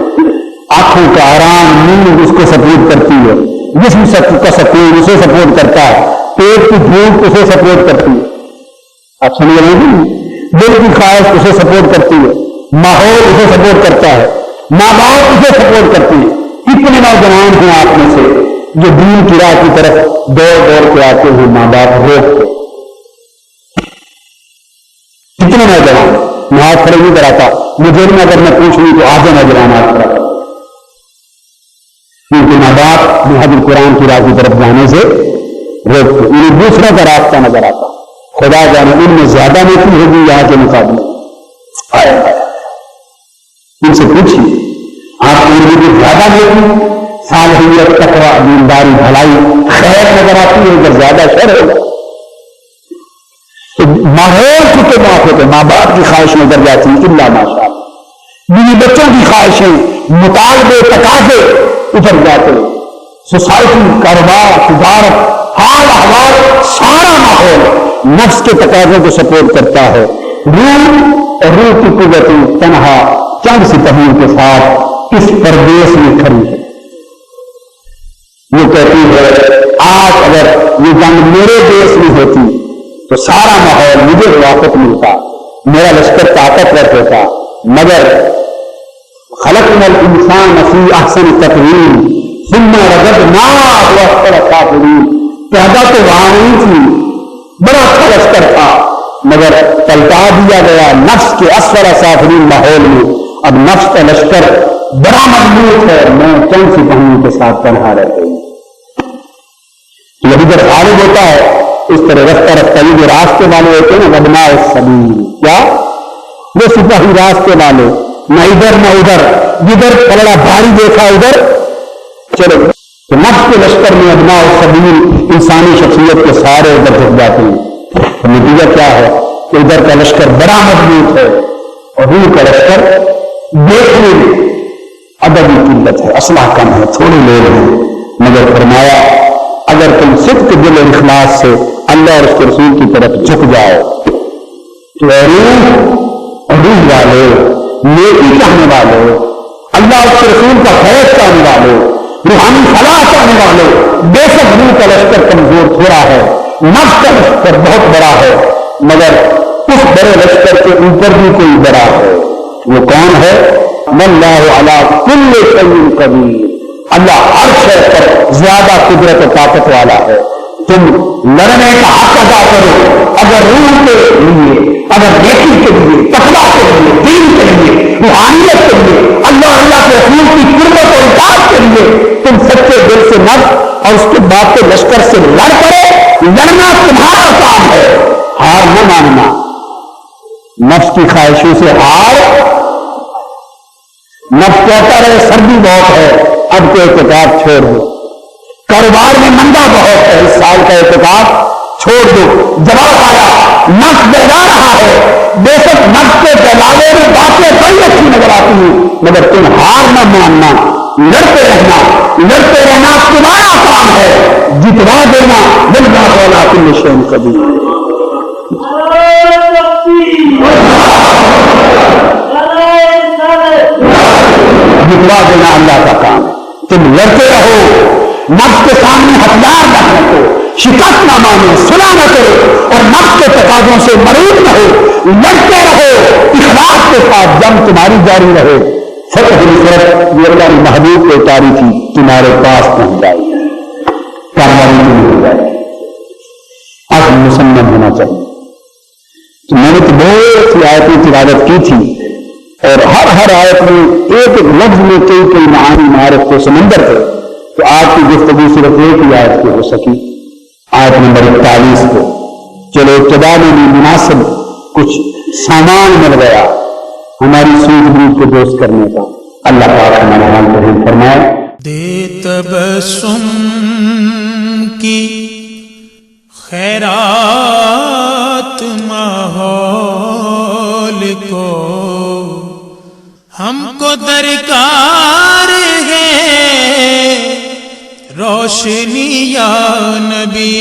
آنکھوں کا آرام نیند اس کو سپورٹ کرتی ہے، جسم کا سکون اسے سپورٹ کرتا ہے، پیٹ کی بھوک اسے سپورٹ کرتی ہے. آپ سمجھ رہے ہیں؟ دل کی خواہش اسے سپورٹ کرتی ہے، ماحول اسے سپورٹ کرتا ہے، ماں باپ اسے سپورٹ کرتی ہے. کتنے نوجوان ہیں آپ میں سے جو دین کی راہ کی طرف دوڑ دوڑ کے آتے ہیں ماں باپ روک کے؟ کتنے نوجوان؟ میں ہاتھ کھڑے نہیں کراتا، مجھے بھی اگر میں پوچھ لوں تو آدھے نوجوان ہاتھ کھڑا کرتا، کیونکہ ماں باپ محض قرآن کی راہ کی طرف جانے سے روکتے، انہیں دوسرا کا راستہ نظر آتا. خدا جانے ان میں زیادہ نیکی ہوگی یہاں کے مقابلے. ان سے پوچھیے آپ کو زیادہ نیکی، صالحیت، تقویٰ، دینداری، بھلائی، خیر نظر آتی ہے، اگر زیادہ شر ہوگا تو ماحول کے موافق ہے. ماں باپ کی خواہش نظر جاتی ہے الا ماشاء اللہ، بیوی بچوں کی خواہشیں، مطالبے، تقاضے اتر جاتے. سوسائٹی، کاروبار، تجارت، حال احوال، سارا ماحول نفس کے تقاضوں کو سپورٹ کرتا ہے. روح کی قوتیں تنہا چند سپاہیوں کے ساتھ اس پردیس میں کھڑی ہے. وہ کہتی ہے آج اگر یہ جنگ میرے دیش میں ہوتی تو سارا ماحول مجھے موافق ملتا، میرا لشکر طاقتور ہوتا، مگر خلقنا الانسان فی احسن تقویم ثم رددناہ اسفل سافلین. پیدا تو وہاں نہیں تھی، بڑا اچھا لشکر تھا، مگر پلٹا دیا گیا نفس کے اسفل سافلین ماحول میں. اب نفس کا لشکر بڑا مضبوط ہے، میں چند سپاہیوں کے ساتھ تنہا رہ گئی. جب ادھر غالب ہوتا ہے اس طرح رفتہ رفتہ یہ جو راستے والے ہوتے ہیں نا ابناء السبیل، کیا وہ سپاہی راستے والے، نہ ادھر نہ ادھر، جدھر پلڑا بھاری دیکھا ادھر چلو. تو نفس کے لشکر میں ابناء السبیل انسانی شخصیت کے سارے ادھر جھک جاتے ہیں. تو نتیجہ کیا ہے کہ ادھر کا لشکر بڑا مضبوط ہے اور روح کا لشکر دیکھنے میں ادبی قلت ہے، اسلحہ کم ہے، تھوڑے لوگ ہیں. مگر فرمایا اگر تم صدق دل اور اخلاص سے اللہ اور اس کے رسول کی طرف جھک جاؤ تو روح والے، نیکی چاہنے والے، اللہ اور اس کے رسول کا خیر چاہنے والے، روحانی فلاح چاہنے والے، بے شک روح کا لشکر کمزور تھوڑا ہے، نفس کا لشکر بہت بڑا ہے، مگر اس بڑے لشکر کے اوپر بھی کوئی بڑا ہے. وہ کون ہے؟ واللہ علی کل شیء قدیر. اللہ ہر شے پر زیادہ قدرت و طاقت والا ہے. تم لڑنے کا حق ادا کرو، اگر روح کے لیے، اگر نیکی کے لیے، تقویٰ کے لیے، دین کے لیے، روحانیت کے لیے، اللہ کے رسول کی قربت اور اطاعت کے لیے تم سچے دل سے نفس اور اس کے بعد کے لشکر سے لڑ پڑو. لڑنا تمہارا کام ہے، ہار نہ ماننا. نفس کی خواہشوں سے ہار. نفس کہتا رہے سردی بہت ہے، اب تو اعتکاف چھوڑ دو. کاروبار میں مندا بہت ہے، اس سال کا اعتکاف چھوڑ دو. جواب آیا نفس بہلا رہا ہے. بے شک نفس کے بہلاوے میں باتیں بڑی اچھی نظر آتی ہیں، مگر تم ہار نہ ماننا، لڑتے رہنا. لڑتے رہنا تمہارا کام ہے، جتوا دینا واللہ علی کل شیء قدیر. جتوا دینا اللہ کا کام ہے. تم لڑتے رہو، نفس کے سامنے ہتھیار نہ رکھو، شکست نہ مانو، صلح نہ کرو اور نفس کے تقاضوں سے مریض نہ ہو. لڑتے رہو اخلاص کے ساتھ، جنگ تمہاری جاری رہے. فتح نصرت یہ اللہ نے محبوب کو اتاری تھی، تمہارے پاس پہنچ جائے گی، کامیابی نہیں ہو جائے گی. آج مسلمان ہونا چاہیے. تو میں نے تو بہت سی آیتیں تلاوت کی تھی اور ہر آیت میں ایک ایک لفظ میں کئی معانی معارف کے سمندر تھے. تو آج کی گفتگو صرف ایک ہی آیت کی ہو سکی، آیت نمبر 41 کو. چلو ابتدا میں بھی مناسب کچھ سامان مل گیا ہماری سوچ بوجھ کو دوست کرنے کا. اللہ پاک ہمارا حال رحم فرمائے. دے تبسم کی خیرات ماحول کو، ہم کو درکار ہے روشنی یا نبی.